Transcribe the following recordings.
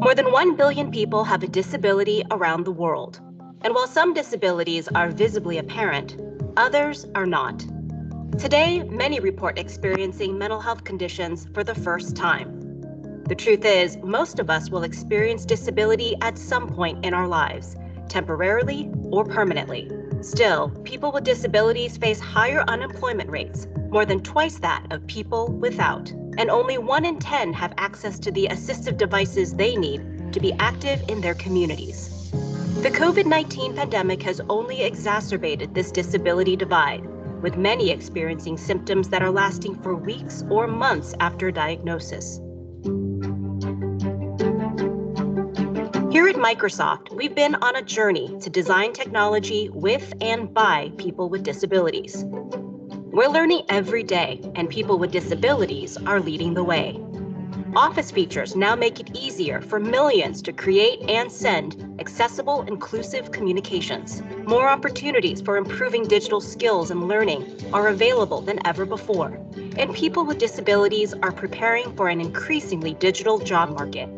More than 1 billion people have a disability around the world. And while some disabilities are visibly apparent, others are not. Today, many report experiencing mental health conditions for the first time. The truth is, most of us will experience disability at some point in our lives, temporarily or permanently. Still, people with disabilities face higher unemployment rates, more than twice that of people without. And only 1 in 10 have access to the assistive devices they need to be active in their communities. The COVID-19 pandemic has only exacerbated this disability divide, with many experiencing symptoms that are lasting for weeks or months after diagnosis. Here at Microsoft, we've been on a journey to design technology with and by people with disabilities. We're learning every day, and people with disabilities are leading the way. Office features now make it easier for millions to create and send accessible, inclusive communications. More opportunities for improving digital skills and learning are available than ever before, and people with disabilities are preparing for an increasingly digital job market.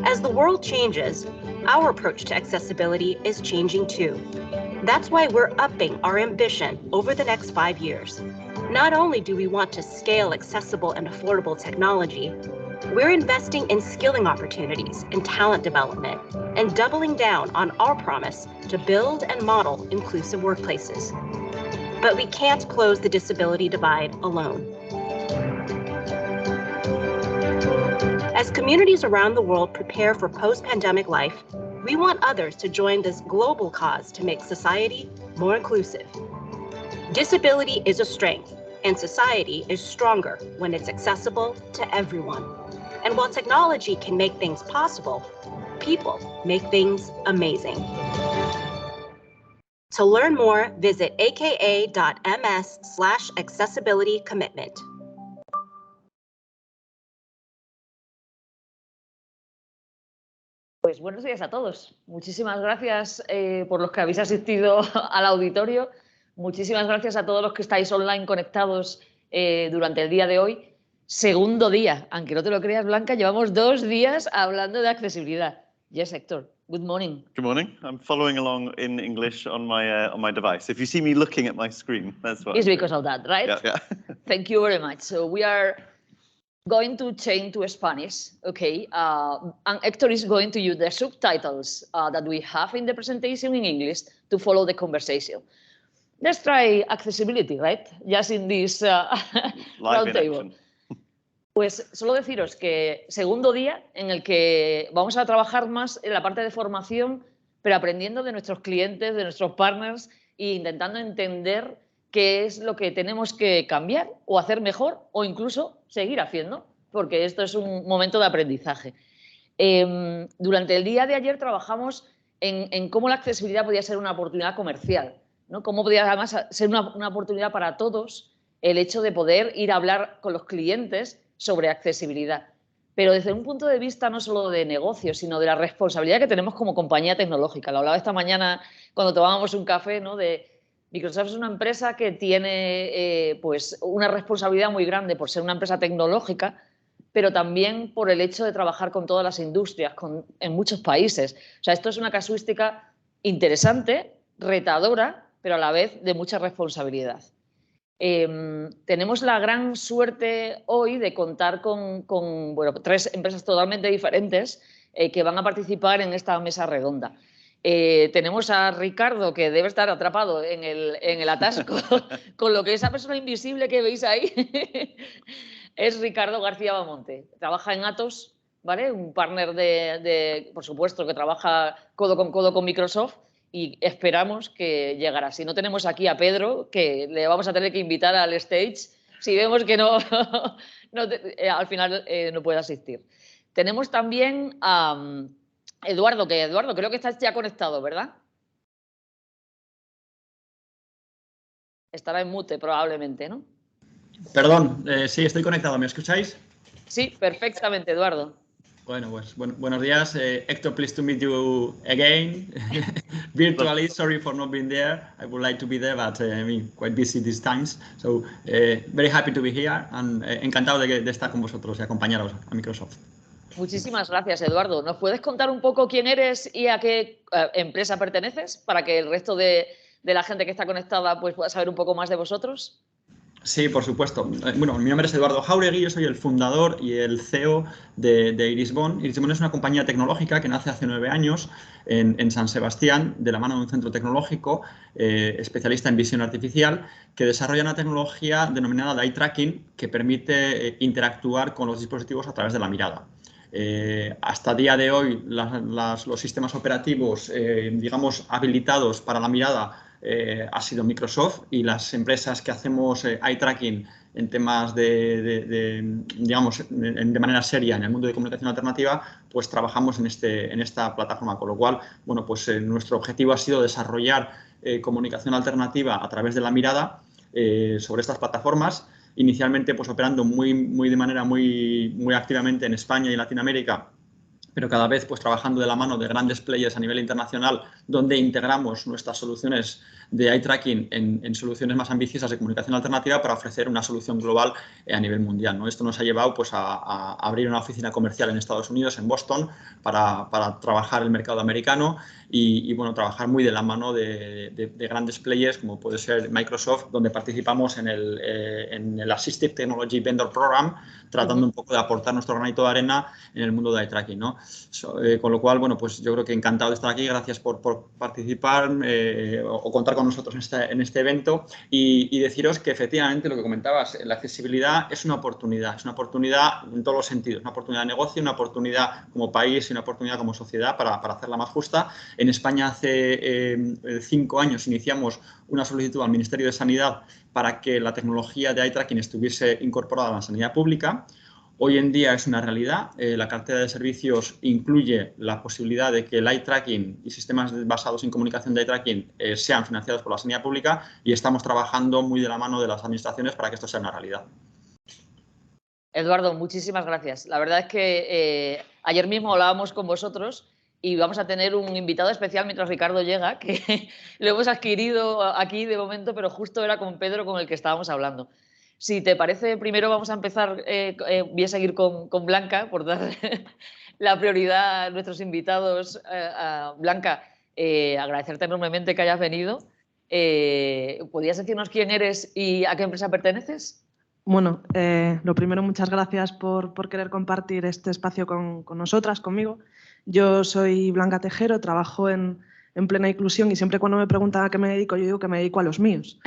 As the world changes, our approach to accessibility is changing too. That's why we're upping our ambition over the next 5 years. Not only do we want to scale accessible and affordable technology, we're investing in skilling opportunities and talent development and doubling down on our promise to build and model inclusive workplaces. But we can't close the disability divide alone. As communities around the world prepare for post-pandemic life, we want others to join this global cause to make society more inclusive. Disability is a strength, and society is stronger when it's accessible to everyone. And while technology can make things possible, people make things amazing. To learn more, visit aka.ms/accessibilitycommitment. Pues buenos días a todos. Muchísimas gracias por los que habéis asistido al auditorio. Muchísimas gracias a todos los que estáis online conectados durante el día de hoy. Segundo día, aunque no te lo creas, Blanca, llevamos 2 días hablando de accesibilidad. Yes, Héctor. Good morning. Good morning. I'm following along in English on my device. If you see me looking at my screen, that's why. It's because of that, right? Yeah. Thank you very much. So we are going to change to Spanish, okay? And Héctor is going to use the subtitles that we have in the presentation in English to follow the conversation. Let's try accessibility, right? Just in this round table. Pues solo deciros que segundo día en el que vamos a trabajar más en la parte de formación, pero aprendiendo de nuestros clientes, de nuestros partners e intentando entender qué es lo que tenemos que cambiar o hacer mejor o incluso seguir haciendo, porque esto es un momento de aprendizaje. Durante el día de ayer trabajamos en cómo la accesibilidad podía ser una oportunidad comercial, ¿no? Cómo podía además ser una oportunidad para todos el hecho de poder ir a hablar con los clientes sobre accesibilidad. Pero desde un punto de vista no solo de negocio, sino de la responsabilidad que tenemos como compañía tecnológica. Lo hablaba esta mañana cuando tomábamos un café, ¿no? De Microsoft es una empresa que tiene pues una responsabilidad muy grande por ser una empresa tecnológica, pero también por el hecho de trabajar con todas las industrias, en muchos países. O sea, esto es una casuística interesante, retadora, pero a la vez de mucha responsabilidad. Tenemos la gran suerte hoy de contar con 3 empresas totalmente diferentes que van a participar en esta mesa redonda. Tenemos a Ricardo, que debe estar atrapado en el atasco con lo que esa persona invisible que veis ahí es Ricardo García Bamonte. Trabaja en Atos, ¿vale? Un partner por supuesto, que trabaja codo con Microsoft. Y esperamos que llegará. Si no tenemos aquí a Pedro, que le vamos a tener que invitar al stage, si vemos que al final no puede asistir. Tenemos también a Eduardo, Eduardo, creo que estás ya conectado, ¿verdad? Estará en mute probablemente, ¿no? Perdón, sí, estoy conectado. ¿Me escucháis? Sí, perfectamente, Eduardo. Bueno, pues buenos días. Héctor, pleased to meet you again. Virtually, sorry for not being there. I would like to be there, but I'm quite busy these times. So, very happy to be here and encantado de estar con vosotros y acompañaros a Microsoft. Muchísimas gracias, Eduardo. ¿Nos puedes contar un poco quién eres y a qué empresa perteneces para que el resto de la gente que está conectada pues, pueda saber un poco más de vosotros? Sí, por supuesto. Bueno, mi nombre es Eduardo Jáuregui, yo soy el fundador y el CEO de Irisbon. Irisbon es una compañía tecnológica que nace hace 9 años en San Sebastián, de la mano de un centro tecnológico especialista en visión artificial, que desarrolla una tecnología denominada de eye tracking que permite interactuar con los dispositivos a través de la mirada. Hasta el día de hoy, los sistemas operativos, digamos, habilitados para la mirada ha sido Microsoft, y las empresas que hacemos eye tracking en temas digamos, de manera seria en el mundo de comunicación alternativa, pues trabajamos en esta plataforma, con lo cual, bueno, pues nuestro objetivo ha sido desarrollar comunicación alternativa a través de la mirada sobre estas plataformas, inicialmente pues operando de manera muy activamente en España y Latinoamérica, pero cada vez pues trabajando de la mano de grandes players a nivel internacional, donde integramos nuestras soluciones de eye tracking en soluciones más ambiciosas de comunicación alternativa para ofrecer una solución global a nivel mundial, ¿no? Esto nos ha llevado pues a abrir una oficina comercial en Estados Unidos, en Boston, para trabajar el mercado americano y bueno, trabajar muy de la mano de grandes players como puede ser Microsoft, donde participamos en el Assistive Technology Vendor Program, tratando un poco de aportar nuestro granito de arena en el mundo de eye tracking, ¿no? Con lo cual, bueno, pues yo creo que encantado de estar aquí. Gracias por participar o contar con nosotros en este evento, y deciros que efectivamente lo que comentabas, la accesibilidad es una oportunidad en todos los sentidos, una oportunidad de negocio, una oportunidad como país y una oportunidad como sociedad para hacerla más justa. En España hace 5 años iniciamos una solicitud al Ministerio de Sanidad para que la tecnología de eye tracking estuviese incorporada a la sanidad pública. Hoy en día es una realidad. La cartera de servicios incluye la posibilidad de que el eye tracking y sistemas basados en comunicación de eye tracking sean financiados por la sanidad pública, y estamos trabajando muy de la mano de las administraciones para que esto sea una realidad. Eduardo, muchísimas gracias. La verdad es que ayer mismo hablábamos con vosotros y vamos a tener un invitado especial mientras Ricardo llega, que lo hemos adquirido aquí de momento, pero justo era con Pedro con el que estábamos hablando. Si te parece, primero vamos a empezar, voy a seguir con Blanca, por dar la prioridad a nuestros invitados. Blanca, agradecerte enormemente que hayas venido. ¿Podrías decirnos quién eres y a qué empresa perteneces? Bueno, lo primero, muchas gracias por querer compartir este espacio con nosotras, conmigo. Yo soy Blanca Tejero, trabajo en Plena Inclusión, y siempre cuando me preguntan a qué me dedico, yo digo que me dedico a los míos.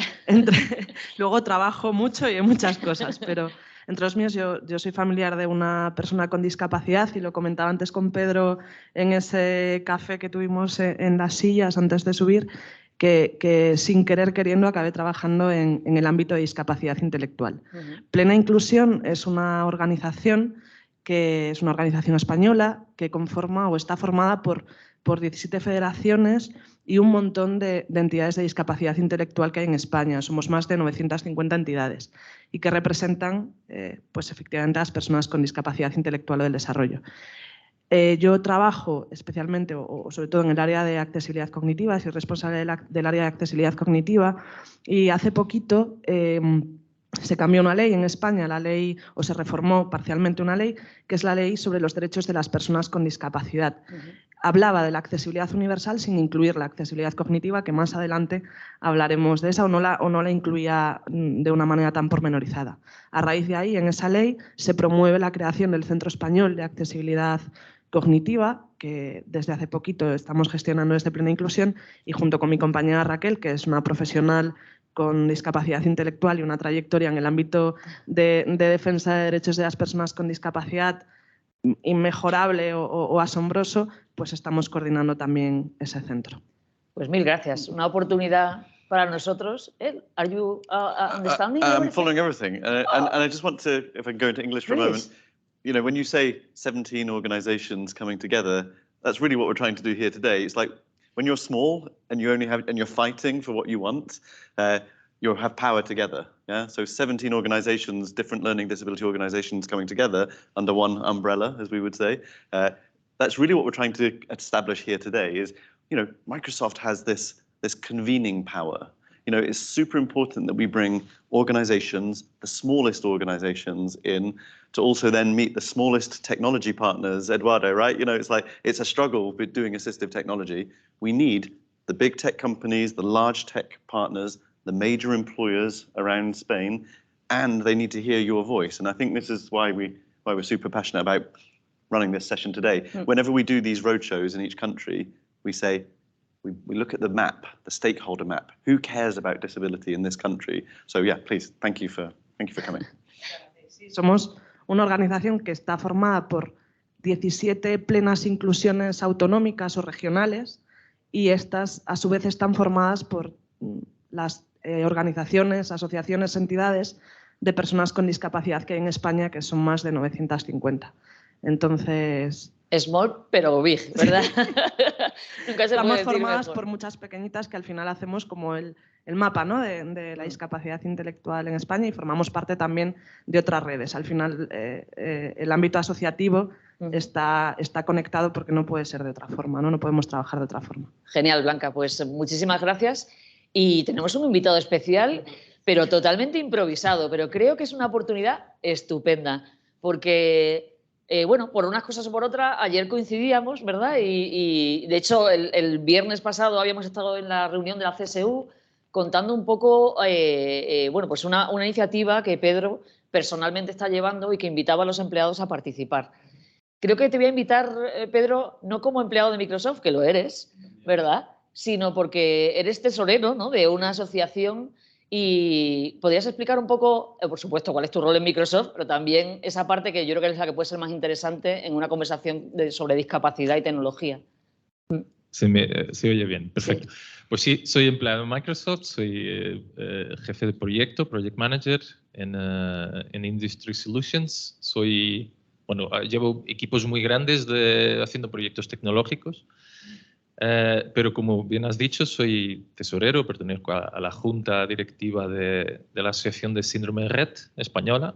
Luego trabajo mucho y en muchas cosas, pero entre los míos yo soy familiar de una persona con discapacidad, y lo comentaba antes con Pedro en ese café que tuvimos en las sillas antes de subir, que sin querer queriendo acabé trabajando en el ámbito de discapacidad intelectual. Plena Inclusión es una organización española que conforma o está formada por 17 federaciones y un montón de entidades de discapacidad intelectual que hay en España. Somos más de 950 entidades y que representan pues efectivamente a las personas con discapacidad intelectual o del desarrollo. Yo trabajo especialmente o sobre todo en el área de accesibilidad cognitiva, soy responsable del área de accesibilidad cognitiva, y hace poquito se cambió una ley en España, se reformó parcialmente una ley, que es la Ley sobre los Derechos de las Personas con Discapacidad. Hablaba de la accesibilidad universal sin incluir la accesibilidad cognitiva, que más adelante hablaremos de esa, o no la incluía de una manera tan pormenorizada. A raíz de ahí, en esa ley, se promueve la creación del Centro Español de Accesibilidad Cognitiva, que desde hace poquito estamos gestionando desde Plena Inclusión, y junto con mi compañera Raquel, que es una profesional con discapacidad intelectual y una trayectoria en el ámbito de defensa de derechos de las personas con discapacidad inmejorable o asombroso, pues estamos coordinando también ese centro. Pues mil gracias. Una oportunidad para nosotros. Are you understanding everything? I'm following everything. And I just want to, if I can go into English for a moment, you know, when you say 17 organizations coming together, that's really what we're trying to do here today. It's like when you're small and you're fighting for what you want, you have power together. Yeah. So 17 organizations, different learning disability organizations coming together under one umbrella, as we would say. That's really what we're trying to establish here today. Is, you know, Microsoft has this convening power. You know, it's super important that we bring organizations, the smallest organizations, in to also then meet the smallest technology partners, Eduardo, right? You know, it's like, it's a struggle with doing assistive technology. We need the big tech companies, the large tech partners, the major employers around Spain, and they need to hear your voice. And I think this is why we're super passionate about running this session today. Whenever we do these roadshows in each country, we say, we look at the map, the stakeholder map. Who cares about disability in this country? So yeah, please, thank you for coming. Sí, somos una organización que está formada por 17 plenas inclusiones autonómicas o regionales y estas a su vez están formadas por las organizaciones, asociaciones, entidades de personas con discapacidad que hay en España, que son más de 950. Entonces... Small, pero big, ¿verdad? Nunca se Estamos puede decir formadas mejor. por muchas pequeñitas que al final hacemos como el mapa, ¿no?, de la discapacidad intelectual en España y formamos parte también de otras redes. Al final el ámbito asociativo está conectado porque no puede ser de otra forma, ¿no? No podemos trabajar de otra forma. Genial, Blanca, pues muchísimas gracias. Y tenemos un invitado especial, pero totalmente improvisado, pero creo que es una oportunidad estupenda, porque... bueno, por unas cosas o por otras, ayer coincidíamos, ¿verdad? Y de hecho, el viernes pasado habíamos estado en la reunión de la CSU contando un poco, bueno, pues una iniciativa que Pedro personalmente está llevando y que invitaba a los empleados a participar. Creo que te voy a invitar, Pedro, no como empleado de Microsoft, que lo eres, ¿verdad?, sino porque eres tesorero, ¿no?, de una asociación. Y podrías explicar un poco, por supuesto, cuál es tu rol en Microsoft, pero también esa parte que yo creo que es la que puede ser más interesante en una conversación sobre discapacidad y tecnología. Se oye bien, perfecto. Sí. Pues sí, soy empleado en Microsoft, soy jefe de proyecto, project manager en Industry Solutions. Bueno, llevo equipos muy grandes haciendo proyectos tecnológicos. Pero como bien has dicho, soy tesorero, pertenezco a la junta directiva de la Asociación de Síndrome de Rett española.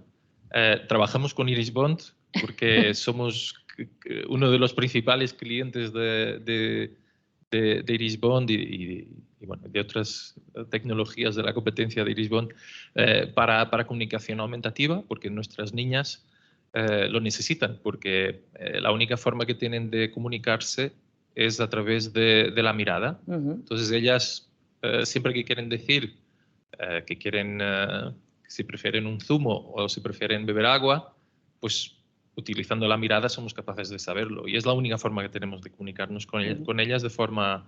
Trabajamos con Iris Bond porque somos uno de los principales clientes de Iris Bond y bueno, de otras tecnologías de la competencia de Iris Bond para comunicación aumentativa, porque nuestras niñas lo necesitan, porque la única forma que tienen de comunicarse es a través de la mirada. Entonces ellas siempre que quieren decir que quieren, si prefieren un zumo o si prefieren beber agua, pues utilizando la mirada somos capaces de saberlo. Y es la única forma que tenemos de comunicarnos con ellas de forma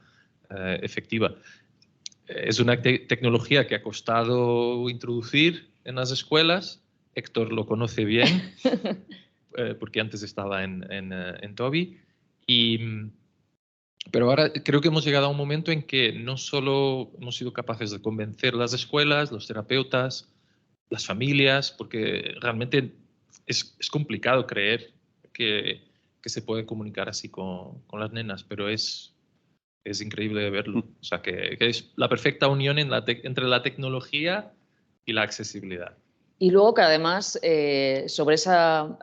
efectiva. Es una tecnología que ha costado introducir en las escuelas. Héctor lo conoce bien, porque antes estaba en TOBI. Pero ahora creo que hemos llegado a un momento en que no solo hemos sido capaces de convencer las escuelas, los terapeutas, las familias, porque realmente es complicado creer que se puede comunicar así con las nenas, pero es increíble verlo. O sea, que es la perfecta unión entre la tecnología y la accesibilidad. Y luego que además, sobre esa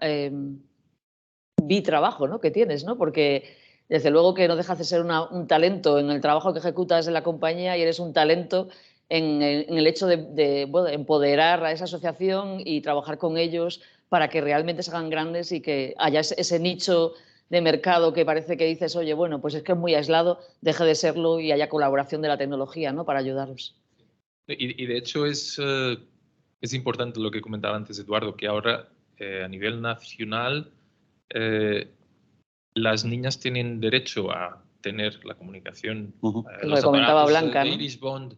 bitrabajo, ¿no?, que tienes, ¿no? Porque desde luego que no dejas de ser un talento en el trabajo que ejecutas en la compañía y eres un talento en el hecho de bueno, empoderar a esa asociación y trabajar con ellos para que realmente se hagan grandes y que haya ese nicho de mercado que parece que dices, oye, bueno, pues es que es muy aislado, deje de serlo y haya colaboración de la tecnología, ¿no?, para ayudaros. Y de hecho es importante lo que comentaba antes Eduardo, que ahora a nivel nacional las niñas tienen derecho a tener la comunicación, los comentaba aparatos Blanca, de ¿no?, Iris Bond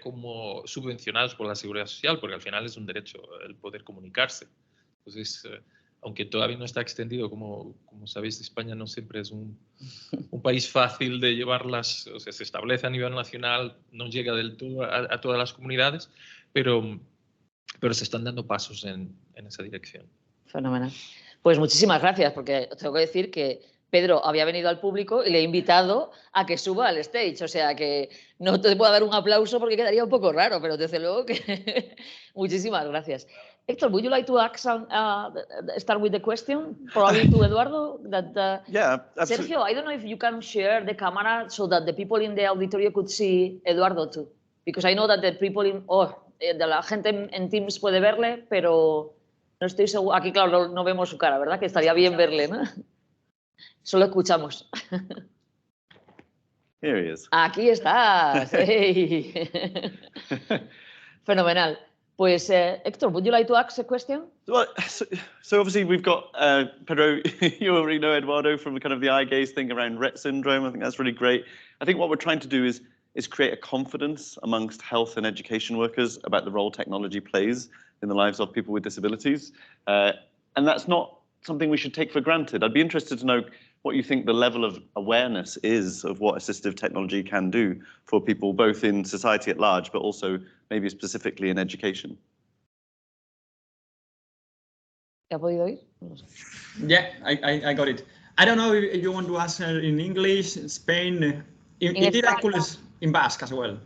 como subvencionados por la Seguridad Social, porque al final es un derecho el poder comunicarse. Entonces, aunque todavía no está extendido, como sabéis, España no siempre es un país fácil de llevarlas, o sea, se establece a nivel nacional, no llega del todo a todas las comunidades, pero se están dando pasos en esa dirección. Fenomenal. Pues muchísimas gracias, porque os tengo que decir que Pedro había venido al público y le he invitado a que suba al stage, o sea que no te puedo dar un aplauso porque quedaría un poco raro, pero desde luego que muchísimas gracias. Héctor, would you like to start with the question, probably to Eduardo? Yeah, absolutely. Sergio, I don't know if you can share the camera so that the people in the auditorio could see Eduardo too, because I know that the people la gente en Teams puede verle, pero No estoy seguro. Aquí, claro, no vemos su cara, ¿verdad? Que estaría bien verle, ¿no? Solo escuchamos. Here he is. Aquí estás. Hey. Fenomenal. Pues, Hector, would you like to ask a question? Well, so obviously we've got Pedro, you already know Eduardo from kind of the eye gaze thing around Rett syndrome. I think that's really great. I think what we're trying to do is create a confidence amongst health and education workers about the role technology plays in the lives of people with disabilities. And that's not something we should take for granted. I'd be interested to know what you think the level of awareness is of what assistive technology can do for people, both in society at large, but also maybe specifically in education. ¿Te ha podido oír? Yeah, I got it. I don't know if you want to answer in English, Spain, in Basque as well.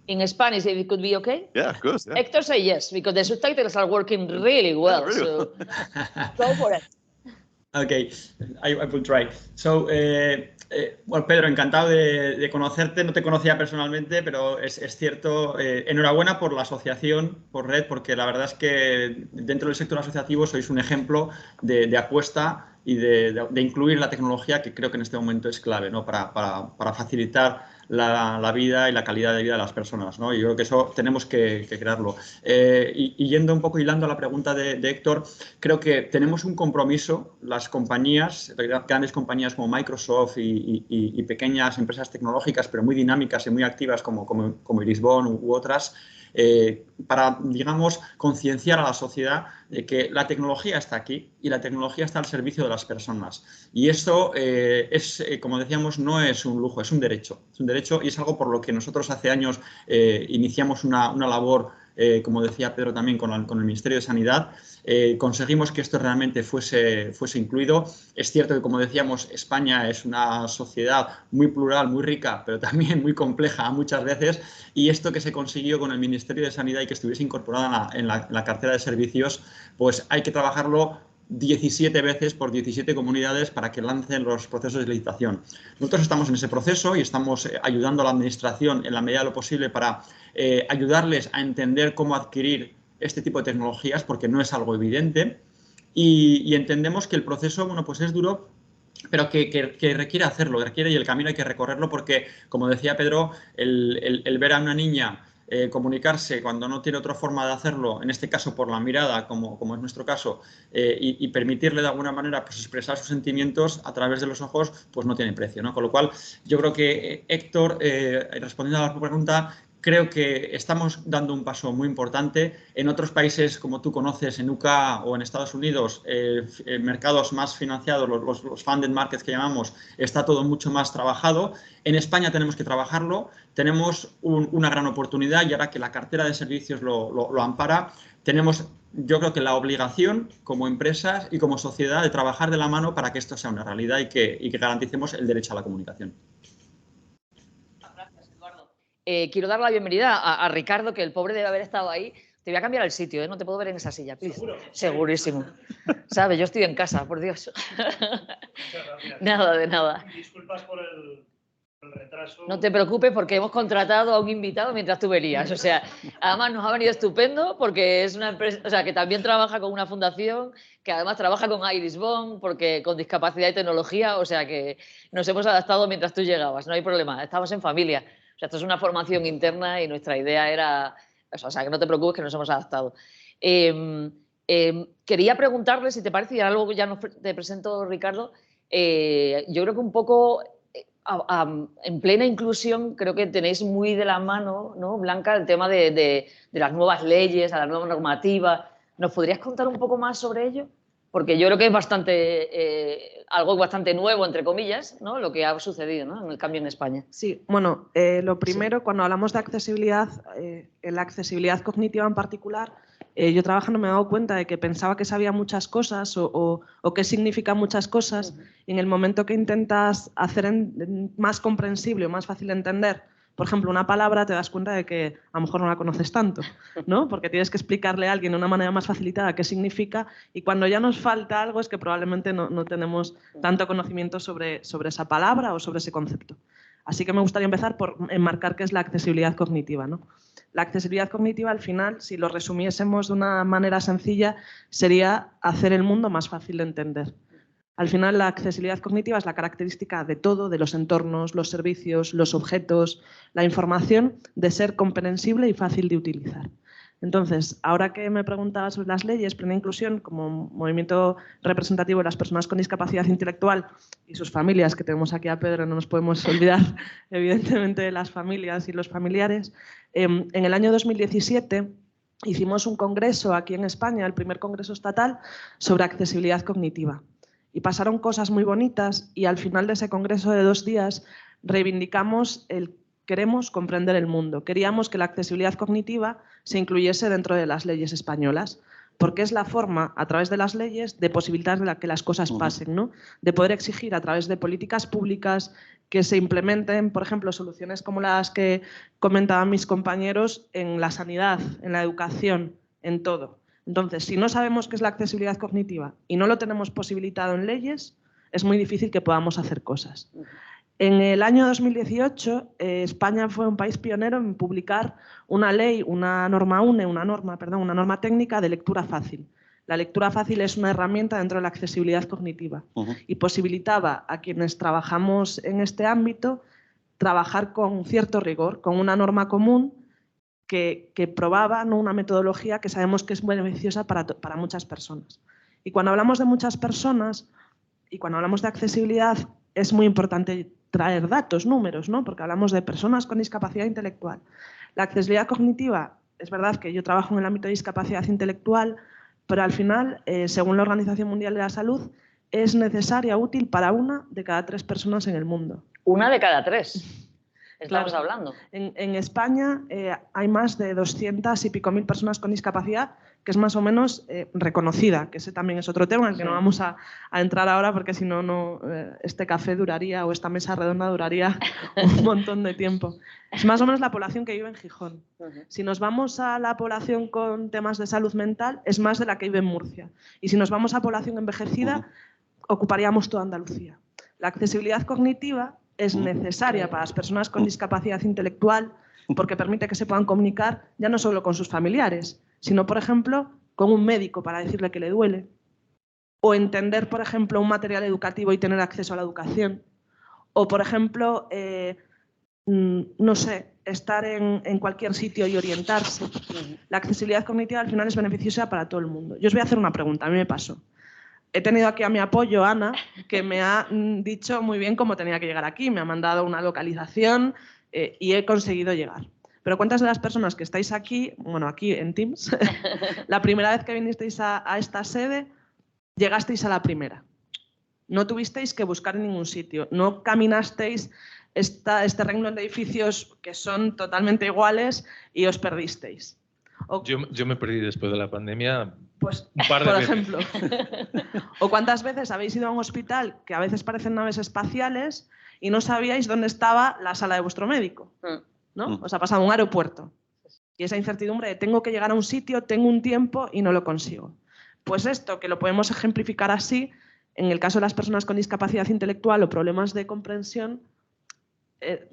In Spanish, if it could be okay? Yeah, of course. Yeah. Hector say yes, because the subtitles are working really well. Really so go for it. Okay, I will try. So, bueno, Pedro, encantado de conocerte. No te conocía personalmente, pero es cierto. Enhorabuena por la asociación, por Red, porque la verdad es que dentro del sector asociativo sois un ejemplo de apuesta y de incluir la tecnología, que creo que en este momento es clave, ¿no? para facilitar la vida y la calidad de vida de las personas, ¿no? Y yo creo que eso tenemos que crearlo. Y yendo un poco hilando a la pregunta de Héctor, creo que tenemos un compromiso, las compañías, grandes compañías como Microsoft y pequeñas empresas tecnológicas, pero muy dinámicas y muy activas como Irisbon u otras, para, digamos, concienciar a la sociedad de que la tecnología está aquí y la tecnología está al servicio de las personas. Y esto como decíamos, no es un lujo, es un derecho. Es un derecho y es algo por lo que nosotros hace años iniciamos una labor, como decía Pedro también, con el Ministerio de Sanidad. Conseguimos que esto realmente fuese incluido. Es cierto que, como decíamos, España es una sociedad muy plural, muy rica, pero también muy compleja muchas veces. Y esto que se consiguió con el Ministerio de Sanidad y que estuviese incorporada en la cartera de servicios, pues hay que trabajarlo 17 veces por 17 comunidades para que lancen los procesos de licitación. Nosotros estamos en ese proceso y estamos ayudando a la Administración en la medida de lo posible para ayudarles a entender cómo adquirir este tipo de tecnologías, porque no es algo evidente. Y entendemos que el proceso, bueno, pues es duro, pero que requiere hacerlo, y el camino hay que recorrerlo porque, como decía Pedro, el ver a una niña comunicarse cuando no tiene otra forma de hacerlo, en este caso por la mirada, como es nuestro caso, y permitirle de alguna manera pues, expresar sus sentimientos a través de los ojos, pues no tiene precio, ¿no? Con lo cual, yo creo que Héctor, respondiendo a la pregunta, creo que estamos dando un paso muy importante. En otros países, como tú conoces, en UK o en Estados Unidos, mercados más financiados, los funded markets que llamamos, está todo mucho más trabajado. En España tenemos que trabajarlo. Tenemos una gran oportunidad y ahora que la cartera de servicios lo ampara, tenemos, yo creo que la obligación como empresas y como sociedad de trabajar de la mano para que esto sea una realidad y que garanticemos el derecho a la comunicación. Quiero dar la bienvenida a Ricardo, que el pobre debe haber estado ahí. Te voy a cambiar el sitio, ¿eh? No te puedo ver en esa silla, please. ¿Seguro? Segurísimo. ¿Sabes? Yo estoy en casa, por Dios. Nada, de nada. Disculpas por el retraso. No te preocupes porque hemos contratado a un invitado mientras tú venías. O sea, además nos ha venido estupendo porque es una empresa, o sea, que también trabaja con una fundación, que además trabaja con Irisbon, porque con discapacidad y tecnología, o sea que nos hemos adaptado mientras tú llegabas, no hay problema, estamos en familia. O sea, esto es una formación interna y nuestra idea era, o sea, que no te preocupes que nos hemos adaptado. Quería preguntarle, si te parece, y algo que ya te presento, Ricardo, yo creo que un poco en plena inclusión creo que tenéis muy de la mano, ¿no, Blanca, el tema de las nuevas leyes, a la nueva normativa. ¿Nos podrías contar un poco más sobre ello? Porque yo creo que es algo bastante nuevo, entre comillas, ¿no? Lo que ha sucedido, ¿no? En el cambio en España. Sí, bueno, lo primero, cuando hablamos de accesibilidad, en la accesibilidad cognitiva en particular, yo trabajando me he dado cuenta de que pensaba que sabía muchas cosas o qué significan muchas cosas, y en el momento que intentas hacer más comprensible o más fácil de entender, por ejemplo, una palabra, te das cuenta de que a lo mejor no la conoces tanto, ¿no? Porque tienes que explicarle a alguien de una manera más facilitada qué significa, y cuando ya nos falta algo es que probablemente no tenemos tanto conocimiento sobre esa palabra o sobre ese concepto. Así que me gustaría empezar por enmarcar qué es la accesibilidad cognitiva, ¿no? La accesibilidad cognitiva, al final, si lo resumiésemos de una manera sencilla, sería hacer el mundo más fácil de entender. Al final, la accesibilidad cognitiva es la característica de todo, de los entornos, los servicios, los objetos, la información, de ser comprensible y fácil de utilizar. Entonces, ahora que me preguntaba sobre las leyes, Plena Inclusión, como movimiento representativo de las personas con discapacidad intelectual y sus familias, que tenemos aquí a Pedro, no nos podemos olvidar, evidentemente, de las familias y los familiares, en el año 2017 hicimos un congreso aquí en España, el primer congreso estatal, sobre accesibilidad cognitiva. Y pasaron cosas muy bonitas y al final de ese congreso de 2 días reivindicamos el queremos comprender el mundo. Queríamos que la accesibilidad cognitiva se incluyese dentro de las leyes españolas, porque es la forma, a través de las leyes, de posibilitar que las cosas pasen, ¿no? De poder exigir a través de políticas públicas que se implementen, por ejemplo, soluciones como las que comentaban mis compañeros en la sanidad, en la educación, en todo. Entonces, si no sabemos qué es la accesibilidad cognitiva y no lo tenemos posibilitado en leyes, es muy difícil que podamos hacer cosas. En el año 2018, España fue un país pionero en publicar una ley, una norma técnica de lectura fácil. La lectura fácil es una herramienta dentro de la accesibilidad cognitiva y posibilitaba a quienes trabajamos en este ámbito trabajar con cierto rigor, con una norma común que probaba, ¿no?, una metodología que sabemos que es beneficiosa para muchas personas. Y cuando hablamos de muchas personas y cuando hablamos de accesibilidad, es muy importante traer datos, números, ¿no? Porque hablamos de personas con discapacidad intelectual. La accesibilidad cognitiva, es verdad que yo trabajo en el ámbito de discapacidad intelectual, pero al final, según la Organización Mundial de la Salud, es necesaria, útil para 1 de cada 3 personas en el mundo. 1 de cada 3. Estamos Claro. hablando. En España hay más de 200 y pico mil personas con discapacidad, que es más o menos reconocida, que ese también es otro tema en el que no vamos a entrar ahora porque si no, este café duraría o esta mesa redonda duraría un montón de tiempo. Es más o menos la población que vive en Gijón. Si nos vamos a la población con temas de salud mental, es más de la que vive en Murcia. Y si nos vamos a población envejecida, ocuparíamos toda Andalucía. La accesibilidad cognitiva es necesaria para las personas con discapacidad intelectual porque permite que se puedan comunicar ya no solo con sus familiares, sino, por ejemplo, con un médico para decirle que le duele, o entender, por ejemplo, un material educativo y tener acceso a la educación, o, por ejemplo, no sé, estar en cualquier sitio y orientarse. La accesibilidad cognitiva al final es beneficiosa para todo el mundo. Yo os voy a hacer una pregunta, a mí me pasó. He tenido aquí a mi apoyo, Ana, que me ha dicho muy bien cómo tenía que llegar aquí. Me ha mandado una localización y he conseguido llegar. Pero ¿cuántas de las personas que estáis aquí, bueno, aquí en Teams, la primera vez que vinisteis a esta sede, llegasteis a la primera? No tuvisteis que buscar en ningún sitio, no caminasteis este renglón de edificios que son totalmente iguales y os perdisteis. Yo me perdí después de la pandemia. Pues, un par de por veces. ejemplo. ¿O cuántas veces habéis ido a un hospital que a veces parecen naves espaciales y no sabíais dónde estaba la sala de vuestro médico? ¿No? Os ha pasado un aeropuerto. Y esa incertidumbre de tengo que llegar a un sitio, tengo un tiempo y no lo consigo. Pues esto, que lo podemos ejemplificar así, en el caso de las personas con discapacidad intelectual o problemas de comprensión,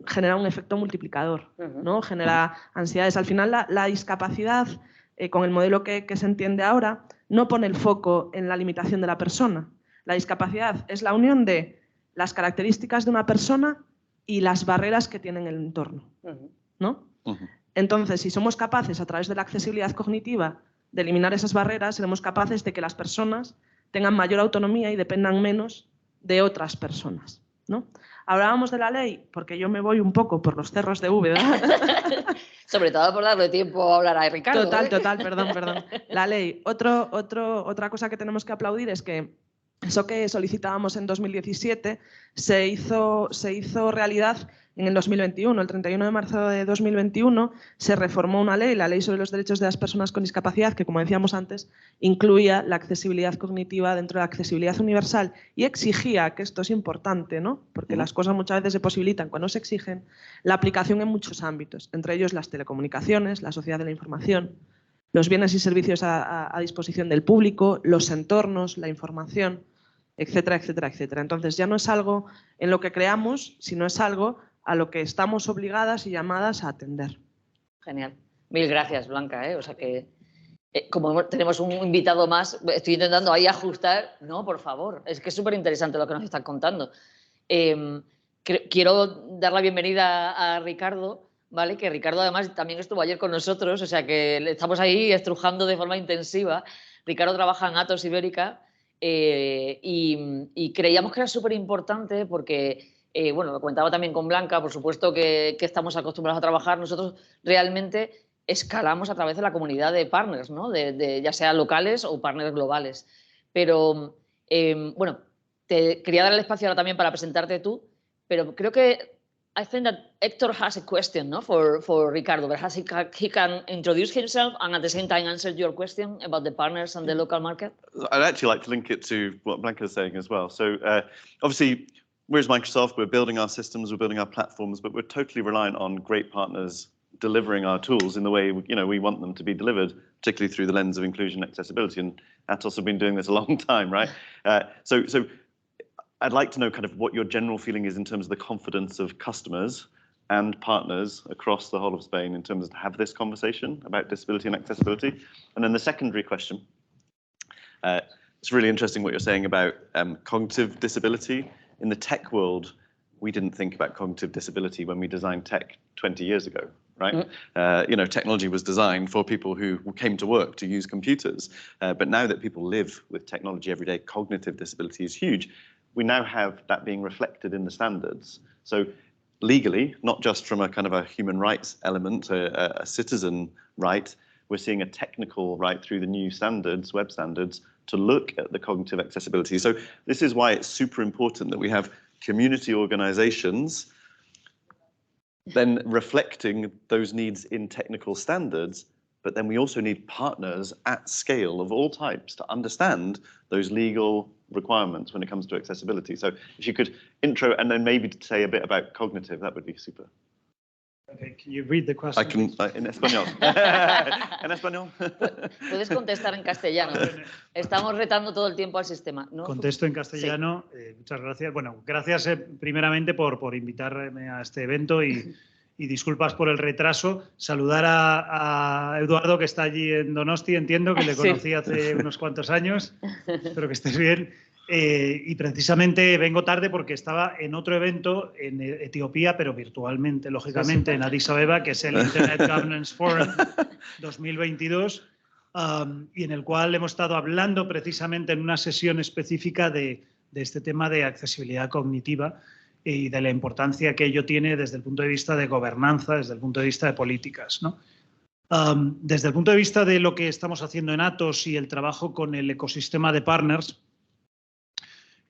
genera un efecto multiplicador, ¿no? Genera ansiedades. Al final, la discapacidad, con el modelo que se entiende ahora, no pone el foco en la limitación de la persona. La discapacidad es la unión de las características de una persona y las barreras que tiene en el entorno, ¿no? Entonces, si somos capaces, a través de la accesibilidad cognitiva, de eliminar esas barreras, seremos capaces de que las personas tengan mayor autonomía y dependan menos de otras personas, ¿no? Hablábamos de la ley, porque yo me voy un poco por los cerros de Úbeda. Sobre todo por darle tiempo a hablar a Ricardo. Total, perdón. La ley. Otra cosa que tenemos que aplaudir es que eso que solicitábamos en 2017 se hizo realidad en el 2021. El 31 de marzo de 2021 se reformó una ley, la Ley sobre los Derechos de las Personas con Discapacidad, que, como decíamos antes, incluía la accesibilidad cognitiva dentro de la accesibilidad universal y exigía, que esto es importante, ¿no? Porque las cosas muchas veces se posibilitan cuando se exigen, la aplicación en muchos ámbitos, entre ellos las telecomunicaciones, la sociedad de la información, los bienes y servicios a disposición del público, los entornos, la información, etcétera, etcétera, etcétera. Entonces ya no es algo en lo que creamos, sino es algo a lo que estamos obligadas y llamadas a atender. Genial. Mil gracias, Blanca. O sea que, como tenemos un invitado más, estoy intentando ahí ajustar. No, por favor, es que es súper interesante lo que nos están contando. Quiero dar la bienvenida a Ricardo, ¿vale? Que Ricardo además también estuvo ayer con nosotros, o sea que le estamos ahí estrujando de forma intensiva. Ricardo trabaja en Atos Ibérica y creíamos que era súper importante porque, bueno, lo comentaba también con Blanca, por supuesto que estamos acostumbrados a trabajar. Nosotros realmente escalamos a través de la comunidad de partners, ¿no? Ya sea locales o partners globales. Pero, bueno, te quería dar el espacio ahora también para presentarte tú, pero creo que I think that Hector has a question, no, for Ricardo. Perhaps he can introduce himself and at the same time answer your question about the partners and the local market. I'd actually like to link it to what Blanca is saying as well. So obviously, we're as Microsoft, we're building our systems, we're building our platforms, but we're totally reliant on great partners delivering our tools in the way we want them to be delivered, particularly through the lens of inclusion and accessibility. And Atos have been doing this a long time, right? So I'd like to know kind of what your general feeling is in terms of the confidence of customers and partners across the whole of Spain in terms of to have this conversation about disability and accessibility. And then the secondary question, it's really interesting what you're saying about cognitive disability. In the tech world, we didn't think about cognitive disability when we designed tech 20 years ago, right? Technology was designed for people who came to work to use computers. But now that people live with technology every day, cognitive disability is huge. We now have that being reflected in the standards. So legally, not just from a kind of a human rights element, a citizen right, we're seeing a technical right through the new standards, web standards, to look at the cognitive accessibility. So this is why it's super important that we have community organizations then reflecting those needs in technical standards, but then we also need partners at scale of all types to understand those legal requirements when it comes to accessibility. So if you could intro and then maybe say a bit about cognitive, that would be super. Okay, can you read the question? I can, en español. En español. Puedes contestar en castellano. Estamos retando todo el tiempo al sistema, ¿no? Contesto en castellano. Sí. Muchas gracias. Bueno, gracias primeramente por invitarme a este evento y disculpas por el retraso. Saludar a Eduardo, que está allí en Donosti, entiendo, que le conocí hace unos cuantos años. Espero que estés bien. Y precisamente vengo tarde porque estaba en otro evento en Etiopía, pero virtualmente, lógicamente, en Addis Abeba, que es el Internet Governance Forum 2022, y en el cual hemos estado hablando precisamente en una sesión específica de este tema de accesibilidad cognitiva y de la importancia que ello tiene desde el punto de vista de gobernanza, desde el punto de vista de políticas, ¿no? Desde el punto de vista de lo que estamos haciendo en Atos y el trabajo con el ecosistema de partners,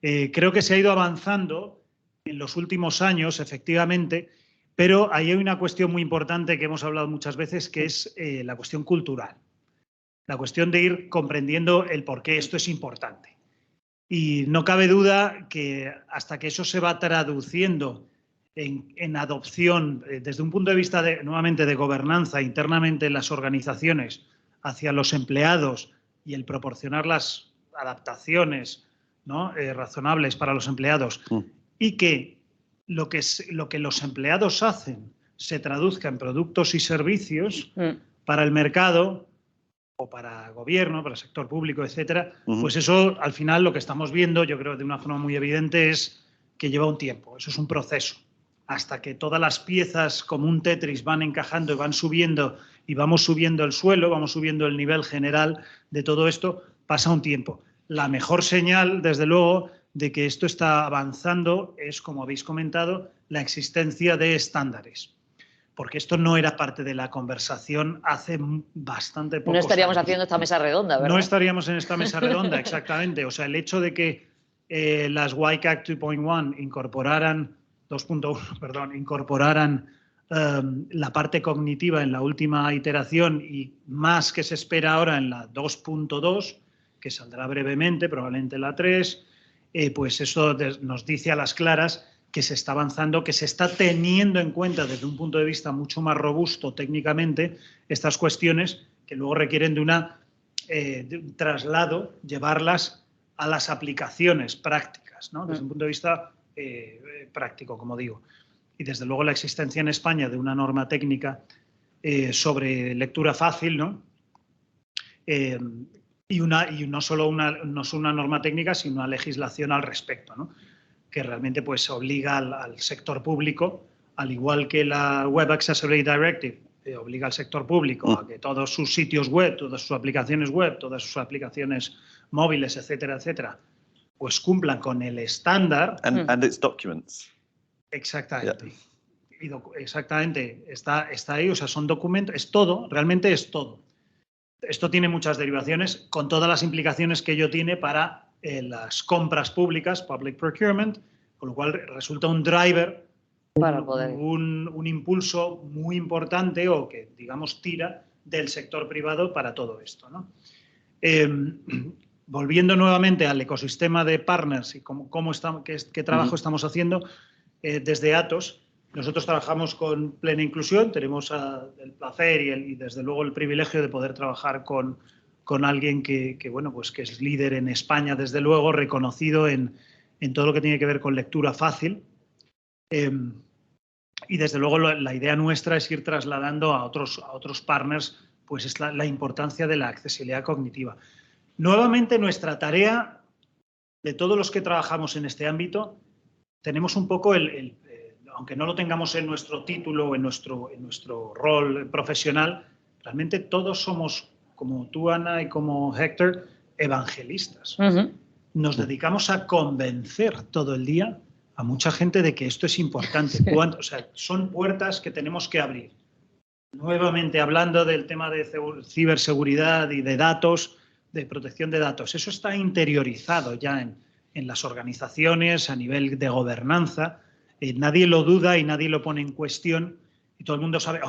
creo que se ha ido avanzando en los últimos años, efectivamente, pero ahí hay una cuestión muy importante que hemos hablado muchas veces, que es la cuestión cultural. La cuestión de ir comprendiendo el por qué esto es importante. Y no cabe duda que hasta que eso se va traduciendo en adopción desde un punto de vista, nuevamente, de gobernanza internamente en las organizaciones hacia los empleados y el proporcionar las adaptaciones, ¿no? Razonables para los empleados y que lo que los empleados hacen se traduzca en productos y servicios para el mercado o para gobierno, para el sector público, etcétera, pues eso al final lo que estamos viendo, yo creo de una forma muy evidente, es que lleva un tiempo, eso es un proceso. Hasta que todas las piezas como un Tetris van encajando y van subiendo y vamos subiendo el suelo, vamos subiendo el nivel general de todo esto, pasa un tiempo. La mejor señal, desde luego, de que esto está avanzando es, como habéis comentado, la existencia de estándares. Porque esto no era parte de la conversación hace bastante poco. No estaríamos haciendo esta mesa redonda, ¿verdad? No estaríamos en esta mesa redonda, exactamente. O sea, el hecho de que las WCAG 2.1 incorporaran, 2.1, perdón, incorporaran la parte cognitiva en la última iteración y más que se espera ahora en la 2.2, que saldrá brevemente, probablemente la 3, pues eso nos dice a las claras que se está avanzando, que se está teniendo en cuenta desde un punto de vista mucho más robusto técnicamente estas cuestiones que luego requieren de un traslado, llevarlas a las aplicaciones prácticas, ¿no? Desde un punto de vista práctico, como digo. y desde luego la existencia en España de una norma técnica sobre lectura fácil, ¿no? Y no solo una norma técnica, sino una legislación al respecto, ¿no? Que realmente pues, obliga al sector público, al igual que la Web Accessibility Directive obliga al sector público a que todos sus sitios web, todas sus aplicaciones web, todas sus aplicaciones móviles, etcétera, etcétera, pues cumplan con el estándar. And its documents. Exactamente. Yeah. Exactamente. Está ahí, o sea, son documentos, es todo, realmente es todo. Esto tiene muchas derivaciones, con todas las implicaciones que ello tiene para las compras públicas, public procurement, con lo cual resulta un driver, para poder. un impulso muy importante o que, digamos, tira del sector privado para todo esto, ¿no? Volviendo nuevamente al ecosistema de partners y qué trabajo estamos haciendo desde Atos, nosotros trabajamos con plena inclusión, tenemos el placer y desde luego el privilegio de poder trabajar con alguien que es líder en España, desde luego, reconocido en todo lo que tiene que ver con lectura fácil. Y desde luego la idea nuestra es ir trasladando a otros partners pues es la importancia de la accesibilidad cognitiva. Nuevamente, nuestra tarea de todos los que trabajamos en este ámbito, tenemos un poco aunque no lo tengamos en nuestro título o en nuestro rol profesional, realmente todos somos, como tú, Ana, y como Héctor, evangelistas. Nos dedicamos a convencer todo el día a mucha gente de que esto es importante. O sea, son puertas que tenemos que abrir. Nuevamente, hablando del tema de ciberseguridad y de datos, de protección de datos, eso está interiorizado ya en las organizaciones a nivel de gobernanza. Nadie lo duda y nadie lo pone en cuestión y todo el mundo sabe,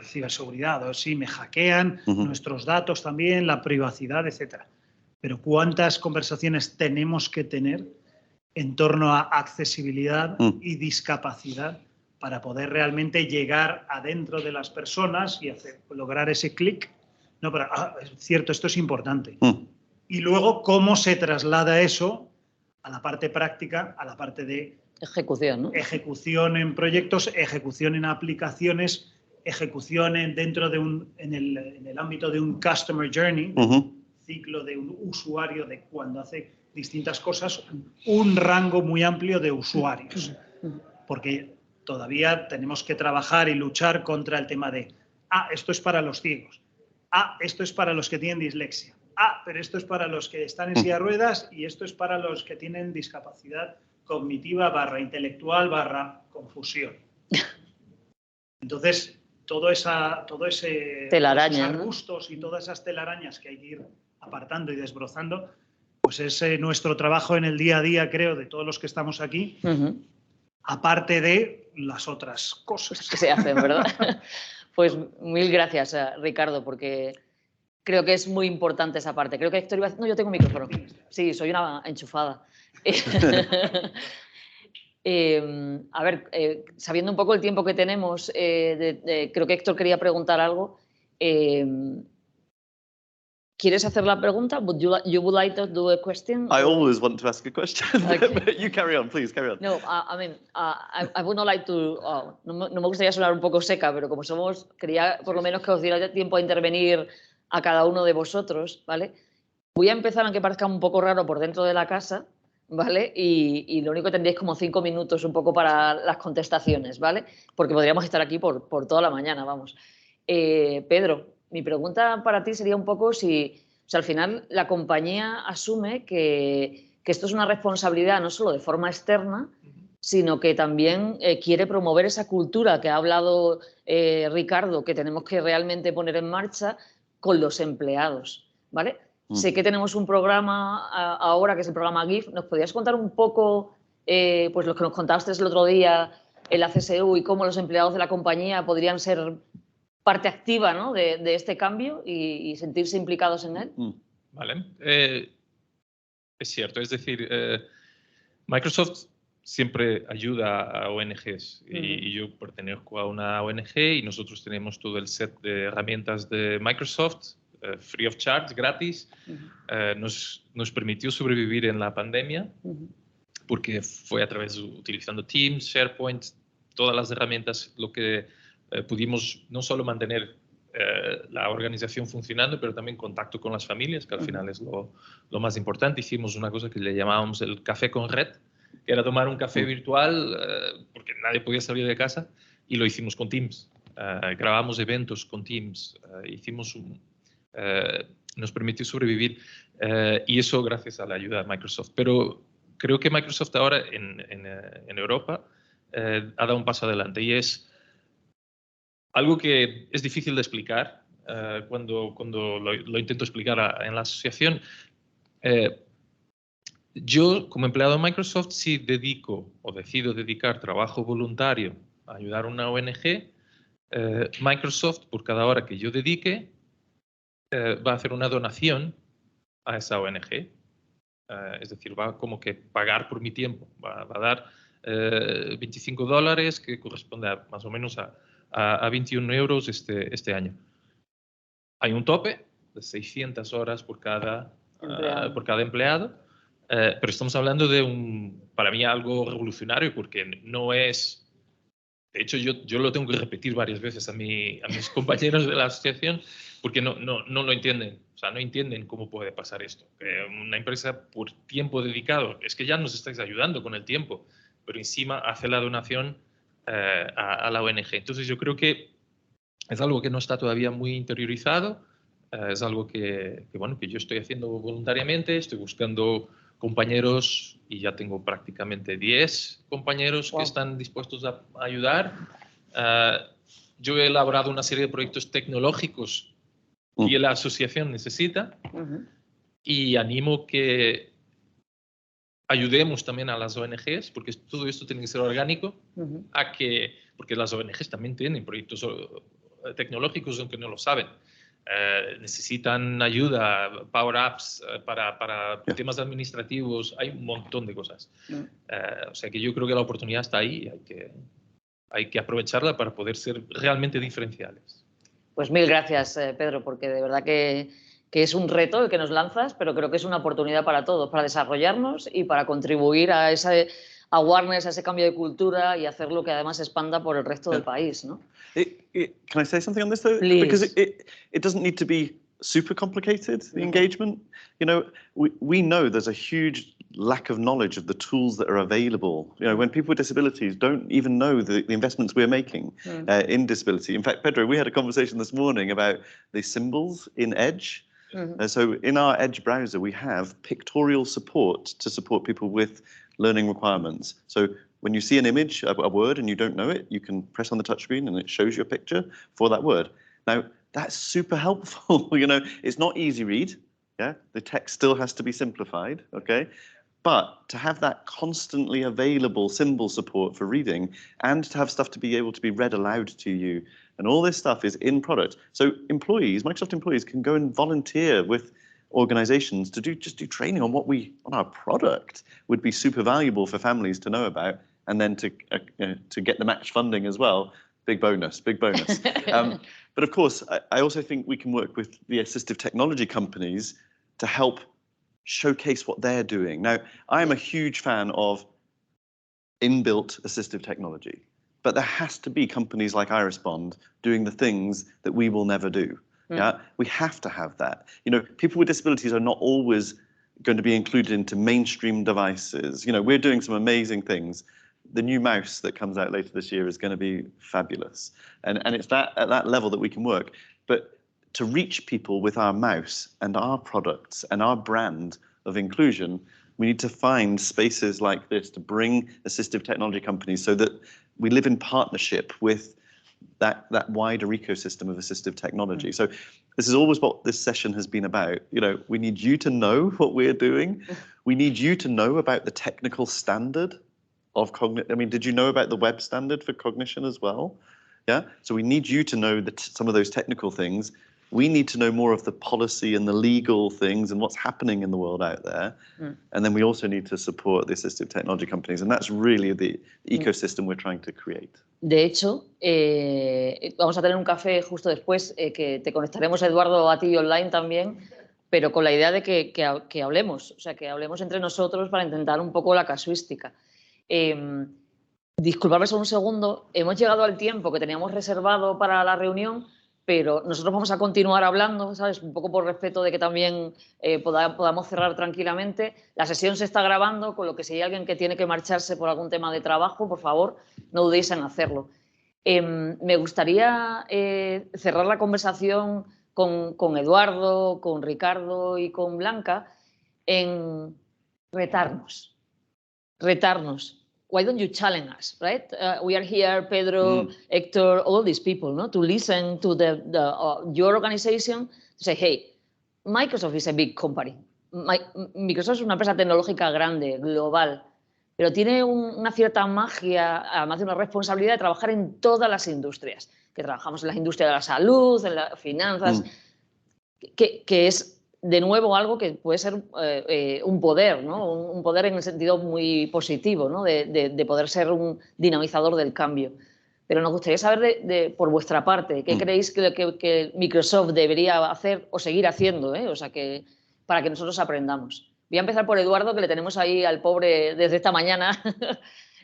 ciberseguridad, sí, me hackean, nuestros datos también, la privacidad, etcétera. Pero ¿cuántas conversaciones tenemos que tener en torno a accesibilidad y discapacidad para poder realmente llegar adentro de las personas y lograr ese clic? No, pero es cierto, esto es importante. Y luego, ¿cómo se traslada eso a la parte práctica, a la parte de ejecución, ¿no? Ejecución en proyectos, ejecución en aplicaciones, ejecución en el ámbito de un customer journey, ciclo de un usuario de cuando hace distintas cosas, un rango muy amplio de usuarios. Porque todavía tenemos que trabajar y luchar contra el tema de, esto es para los ciegos, esto es para los que tienen dislexia, pero esto es para los que están en silla de ruedas y esto es para los que tienen discapacidad cognitiva / intelectual / confusión. Entonces, todo ese telaraña, todos esos arbustos y todas esas telarañas que hay que ir apartando y desbrozando, pues es nuestro trabajo en el día a día, creo, de todos los que estamos aquí, aparte de las otras cosas que se hacen, ¿verdad? Pues mil gracias, Ricardo, porque creo que es muy importante esa parte. Creo que Héctor iba a... No, yo tengo un micrófono. Sí, soy una enchufada. A ver, sabiendo un poco el tiempo que tenemos, creo que Héctor quería preguntar algo. ¿Quieres hacer la pregunta? You would like to do a question? I always want to ask a question. Okay. But you carry on, please, carry on. No, I mean, I would not like to... no me gustaría sonar un poco seca, pero como quería por lo menos que os diera tiempo a intervenir a cada uno de vosotros, ¿vale? Voy a empezar, aunque parezca un poco raro, por dentro de la casa, ¿vale? Y lo único que tendríais como 5 minutos un poco para las contestaciones, ¿vale? Porque podríamos estar aquí por toda la mañana, vamos. Pedro, mi pregunta para ti sería un poco si al final la compañía asume que esto es una responsabilidad no solo de forma externa, sino que también quiere promover esa cultura que ha hablado Ricardo, que tenemos que realmente poner en marcha con los empleados, ¿vale? Sé que tenemos un programa ahora, que es el programa GIF. ¿Nos podrías contar un poco pues lo que nos contaste el otro día en la CSU y cómo los empleados de la compañía podrían ser parte activa, ¿no? de este cambio y sentirse implicados en él? Vale. Es cierto, es decir, Microsoft siempre ayuda a ONGs y yo pertenezco a una ONG y nosotros tenemos todo el set de herramientas de Microsoft, free of charge, gratis. Nos permitió sobrevivir en la pandemia porque fue a través utilizando Teams, SharePoint, todas las herramientas, lo que pudimos no solo mantener la organización funcionando, pero también contacto con las familias, que al final es lo más importante. Hicimos una cosa que le llamábamos el café con red, que era tomar un café virtual, porque nadie podía salir de casa, y lo hicimos con Teams. Grabamos eventos con Teams, nos permitió sobrevivir, y eso gracias a la ayuda de Microsoft. Pero creo que Microsoft ahora en Europa ha dado un paso adelante, y es algo que es difícil de explicar cuando lo intento explicar en la asociación. Yo, como empleado de Microsoft, si decido dedicar trabajo voluntario a ayudar a una ONG, Microsoft, por cada hora que yo dedique, va a hacer una donación a esa ONG. Es decir, va como que pagar por mi tiempo. Va a dar $25, que corresponde más o menos a 21 euros este año. Hay un tope de 600 horas por cada empleado, pero estamos hablando de para mí, algo revolucionario, porque no es... De hecho, yo lo tengo que repetir varias veces a mis compañeros de la asociación, porque no lo entienden. O sea, no entienden cómo puede pasar esto. Una empresa por tiempo dedicado, es que ya nos estáis ayudando con el tiempo, pero encima hace la donación a la ONG. Entonces yo creo que es algo que no está todavía muy interiorizado, es algo que yo estoy haciendo voluntariamente, estoy buscando compañeros y ya tengo prácticamente 10 compañeros que están dispuestos a ayudar. Yo he elaborado una serie de proyectos tecnológicos que la asociación necesita, y animo que ayudemos también a las ONGs, porque todo esto tiene que ser orgánico, porque las ONGs también tienen proyectos tecnológicos, aunque no lo saben. Necesitan ayuda, power-ups para temas administrativos, hay un montón de cosas. O sea que yo creo que la oportunidad está ahí y hay que aprovecharla para poder ser realmente diferenciales. Pues mil gracias, Pedro, porque de verdad que es un reto el que nos lanzas, pero creo que es una oportunidad para todos, para desarrollarnos y para contribuir a ese awareness, a ese cambio de cultura, y hacerlo que además se expanda por el resto del país, ¿no? Can I say something on this though? Please. Because it doesn't need to be super complicated, the engagement. You know, we know there's a huge lack of knowledge of the tools that are available. You know, when people with disabilities don't even know the investments we're making in disability. In fact, Pedro, we had a conversation this morning about the symbols in Edge. So in our Edge browser, we have pictorial support to support people with learning requirements. So when you see an image, a word, and you don't know it, you can press on the touchscreen and it shows you a picture for that word. Now, that's super helpful. You know, it's not easy read. Yeah, the text still has to be simplified. Okay, but to have that constantly available symbol support for reading, and to have stuff to be able to be read aloud to you, and all this stuff is in product. So employees, Microsoft employees, can go and volunteer with organizations to do training on our product. Would be super valuable for families to know about, and then to get the match funding as well. Big bonus. But of course, I also think we can work with the assistive technology companies to help showcase what they're doing. Now, I'm a huge fan of inbuilt assistive technology, but there has to be companies like Irisbond doing the things that we will never do. Yeah, we have to have that. You know, people with disabilities are not always going to be included into mainstream devices. You know, we're doing some amazing things. The new mouse that comes out later this year is going to be fabulous. And it's at that level that we can work. But to reach people with our mouse and our products and our brand of inclusion, we need to find spaces like this to bring assistive technology companies so that we live in partnership with that wider ecosystem of assistive technology. So this is always what this session has been about. You know, we need you to know what we're doing. We need you to know about the technical standard of cognition. I mean, did you know about the web standard for cognition as well? Yeah. So we need you to know some of those technical things. We need to know more of the policy and the legal things and what's happening in the world out there. And then we also need to support the assistive technology companies. And that's really the ecosystem we're trying to create. De hecho, vamos a tener un café justo después, que te conectaremos, Eduardo, a ti online también, pero con la idea de que hablemos, o sea, que hablemos entre nosotros para intentar un poco la casuística. Disculpadme solo un segundo, hemos llegado al tiempo que teníamos reservado para la reunión, pero nosotros vamos a continuar hablando, ¿sabes? Un poco por respeto de que también podamos cerrar tranquilamente. La sesión se está grabando, con lo que si hay alguien que tiene que marcharse por algún tema de trabajo, por favor, no dudéis en hacerlo. Me gustaría cerrar la conversación con Eduardo, con Ricardo y con Blanca en retarnos. Why don't you challenge us, right? We are here, Pedro, Hector, all these people, no, to listen to your organization, to say, hey, Microsoft is a big company. Microsoft es una empresa tecnológica grande, global, pero tiene una cierta magia, además de una responsabilidad de trabajar en todas las industrias, que trabajamos en la industria de la salud, en las finanzas, que es de nuevo algo que puede ser un poder, ¿no? Un poder en el sentido muy positivo, ¿no? de poder ser un dinamizador del cambio. Pero nos gustaría saber por vuestra parte, ¿qué creéis que Microsoft debería hacer o seguir haciendo? O sea, para que nosotros aprendamos. Voy a empezar por Eduardo, que le tenemos ahí al pobre desde esta mañana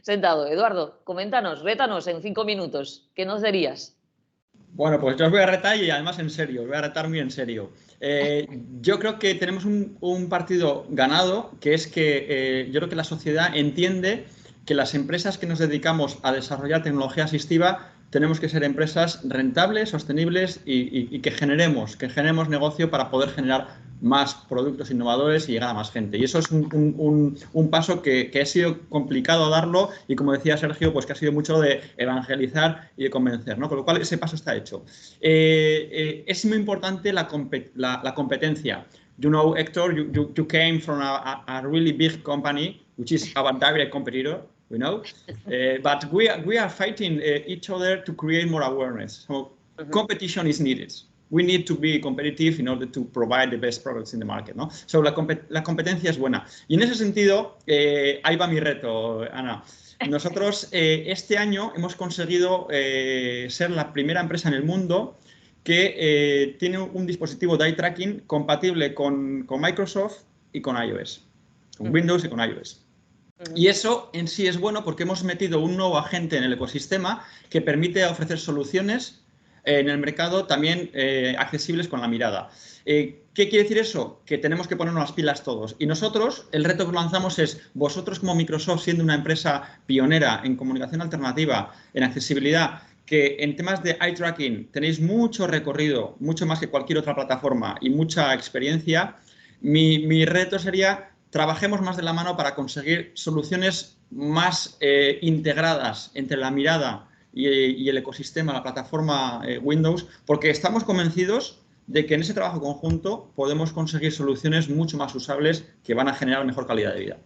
sentado. Eduardo, coméntanos, rétanos en 5 minutos. ¿Qué nos dirías? Bueno, pues yo os voy a retar y además en serio, os voy a retar muy en serio. Yo creo que tenemos un partido ganado, que es que yo creo que la sociedad entiende que las empresas que nos dedicamos a desarrollar tecnología asistiva tenemos que ser empresas rentables, sostenibles y que generemos negocio para poder generar más productos innovadores y llegar a más gente. Y eso es un paso que ha sido complicado darlo y, como decía Sergio, pues que ha sido mucho de evangelizar y de convencer, ¿no? Con lo cual ese paso está hecho. Es muy importante la competencia. You know, Hector, you came from a really big company, which is our direct competitor, you know, but we are fighting each other to create more awareness. So competition is needed. We need to be competitive in order to provide the best products in the market, ¿no? So la competencia es buena. Y en ese sentido, ahí va mi reto, Ana. Nosotros este año hemos conseguido ser la primera empresa en el mundo que tiene un dispositivo de eye tracking compatible con Microsoft y con iOS, con Windows y con iOS. Y eso en sí es bueno porque hemos metido un nuevo agente en el ecosistema que permite ofrecer soluciones en el mercado también accesibles con la mirada. ¿Qué quiere decir eso? Que tenemos que ponernos las pilas todos. Y nosotros, el reto que lanzamos es, vosotros como Microsoft, siendo una empresa pionera en comunicación alternativa, en accesibilidad, que en temas de eye tracking tenéis mucho recorrido, mucho más que cualquier otra plataforma y mucha experiencia, mi reto sería, trabajemos más de la mano para conseguir soluciones más integradas entre la mirada y el ecosistema, la plataforma Windows, porque estamos convencidos de que en ese trabajo conjunto podemos conseguir soluciones mucho más usables que van a generar mejor calidad de vida.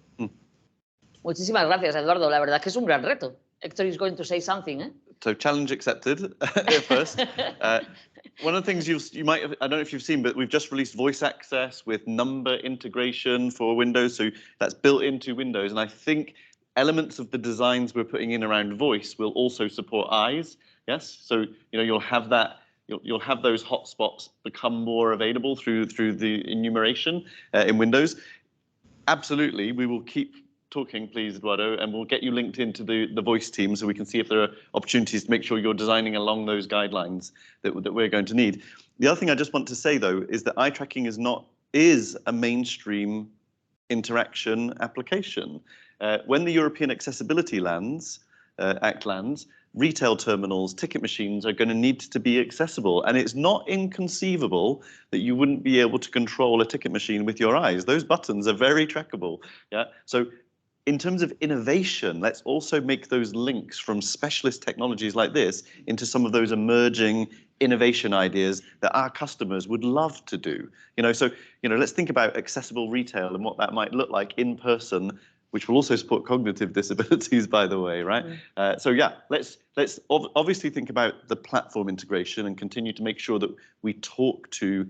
Muchísimas gracias, Eduardo. La verdad es que es un gran reto. Hector is going to say something, eh? So challenge accepted at first. One of the things you might have, I don't know if you've seen, but we've just released voice access with number integration for Windows. So that's built into Windows. And I think elements of the designs we're putting in around voice will also support eyes. Yes. So, you'll have that. You'll have those hotspots become more available through the enumeration in Windows. Absolutely, we will keep talking, please, Eduardo, and we'll get you linked into the voice team so we can see if there are opportunities to make sure you're designing along those guidelines that we're going to need. The other thing I just want to say, though, is that eye tracking is a mainstream interaction application. When the European Accessibility Act lands, retail terminals, ticket machines are going to need to be accessible. And it's not inconceivable that you wouldn't be able to control a ticket machine with your eyes. Those buttons are very trackable. Yeah. So in terms of innovation, let's also make those links from specialist technologies like this into some of those emerging innovation ideas that our customers would love to do. So let's think about accessible retail and what that might look like in person, which will also support cognitive disabilities, by the way, right? So yeah, let's obviously think about the platform integration and continue to make sure that we talk to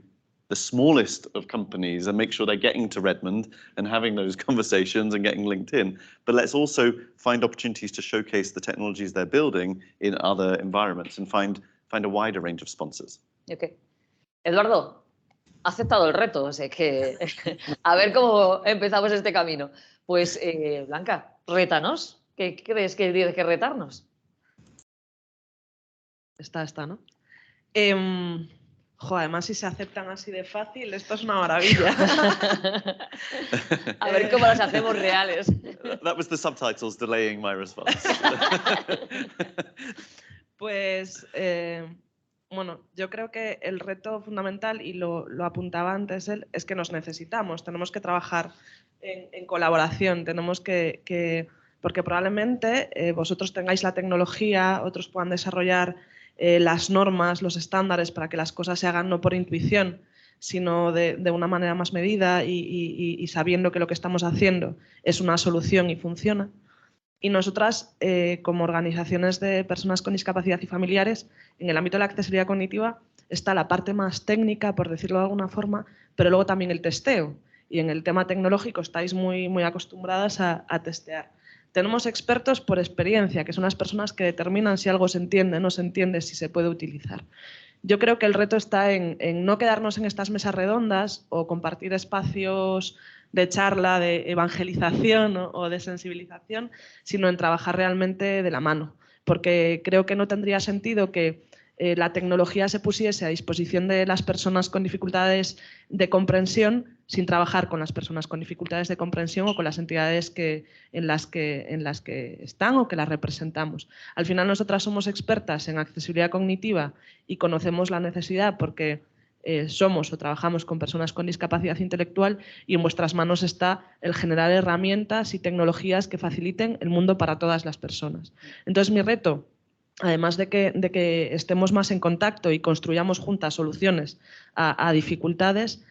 the smallest of companies and make sure they're getting to Redmond and having those conversations and getting linked in. But let's also find opportunities to showcase the technologies they're building in other environments and find a wider range of sponsors. Okay. Eduardo, ha aceptado el reto, o sea que a ver cómo empezamos este camino. Pues Blanca, rétanos. ¿Qué crees que tiene que retarnos? Está, ¿no? Además, si se aceptan así de fácil, esto es una maravilla. A ver cómo las hacemos reales. That was the subtitles delaying my response. Pues, bueno, yo creo que el reto fundamental, y lo apuntaba antes él, es que nos necesitamos, tenemos que trabajar en colaboración, tenemos porque probablemente vosotros tengáis la tecnología, otros puedan desarrollar las normas, los estándares para que las cosas se hagan no por intuición, sino de una manera más medida y sabiendo que lo que estamos haciendo es una solución y funciona. Y nosotras, como organizaciones de personas con discapacidad y familiares, en el ámbito de la accesibilidad cognitiva está la parte más técnica, por decirlo de alguna forma, pero luego también el testeo. Y en el tema tecnológico estáis muy acostumbradas a testear. Tenemos expertos por experiencia, que son las personas que determinan si algo se entiende, no se entiende, si se puede utilizar. Yo creo que el reto está en no quedarnos en estas mesas redondas o compartir espacios de charla, de evangelización o de sensibilización, sino en trabajar realmente de la mano. Porque creo que no tendría sentido que la tecnología se pusiese a disposición de las personas con dificultades de comprensión sin trabajar con las personas con dificultades de comprensión o con las entidades en las que están o que las representamos. Al final nosotras somos expertas en accesibilidad cognitiva y conocemos la necesidad porque somos o trabajamos con personas con discapacidad intelectual y en vuestras manos está el generar herramientas y tecnologías que faciliten el mundo para todas las personas. Entonces mi reto, además de que estemos más en contacto y construyamos juntas soluciones a dificultades,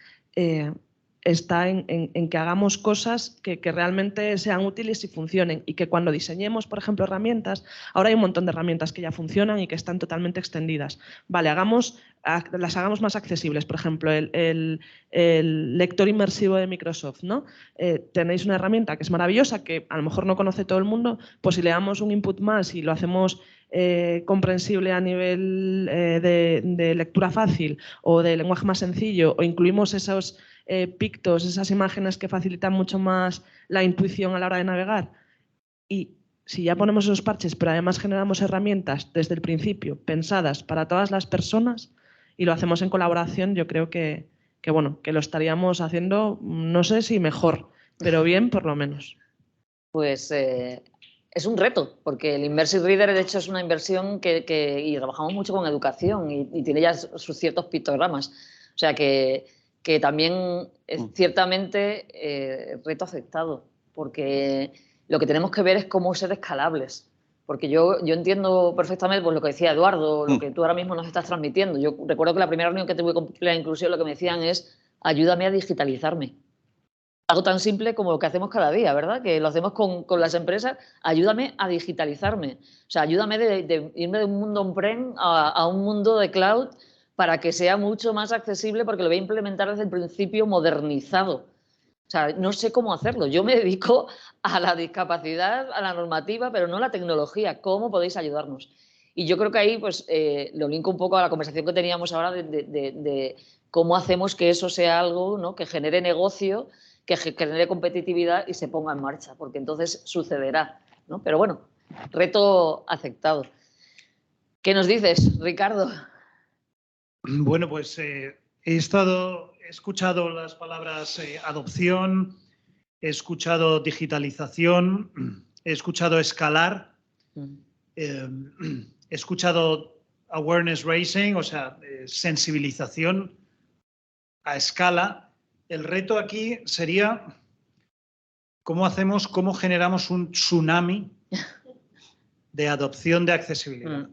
está en que hagamos cosas que realmente sean útiles y funcionen y que cuando diseñemos, por ejemplo, herramientas, ahora hay un montón de herramientas que ya funcionan y que están totalmente extendidas. Vale, las hagamos más accesibles, por ejemplo, el lector inmersivo de Microsoft, ¿no? Tenéis una herramienta que es maravillosa, que a lo mejor no conoce todo el mundo, pues si le damos un input más y lo hacemos comprensible a nivel de lectura fácil o de lenguaje más sencillo, o incluimos esos pictos, esas imágenes que facilitan mucho más la intuición a la hora de navegar. Y si ya ponemos esos parches, pero además generamos herramientas desde el principio pensadas para todas las personas y lo hacemos en colaboración, yo creo que lo estaríamos haciendo, no sé si mejor, pero bien por lo menos. Pues es un reto, porque el Immersive Reader de hecho es una inversión y trabajamos mucho con educación y tiene ya sus ciertos pictogramas. O sea que también es ciertamente reto aceptado, porque lo que tenemos que ver es cómo ser escalables. Porque yo entiendo perfectamente pues, lo que decía Eduardo, lo que tú ahora mismo nos estás transmitiendo. Yo recuerdo que la primera reunión que tuve con la inclusión lo que me decían es ayúdame a digitalizarme. Algo tan simple como lo que hacemos cada día, ¿verdad? Que lo hacemos con las empresas. Ayúdame a digitalizarme. O sea, ayúdame de irme de un mundo on-prem a un mundo de cloud para que sea mucho más accesible porque lo voy a implementar desde el principio modernizado. O sea, no sé cómo hacerlo. Yo me dedico a la discapacidad, a la normativa, pero no a la tecnología. ¿Cómo podéis ayudarnos? Y yo creo que ahí pues, lo linko un poco a la conversación que teníamos ahora de cómo hacemos que eso sea algo, ¿no? Que genere negocio, que genere competitividad y se ponga en marcha, porque entonces sucederá, ¿no? Pero bueno, reto aceptado. ¿Qué nos dices, Ricardo? Bueno, pues he escuchado las palabras adopción, he escuchado digitalización, he escuchado escalar, he escuchado awareness raising, o sea, sensibilización a escala. El reto aquí sería cómo generamos un tsunami de adopción de accesibilidad.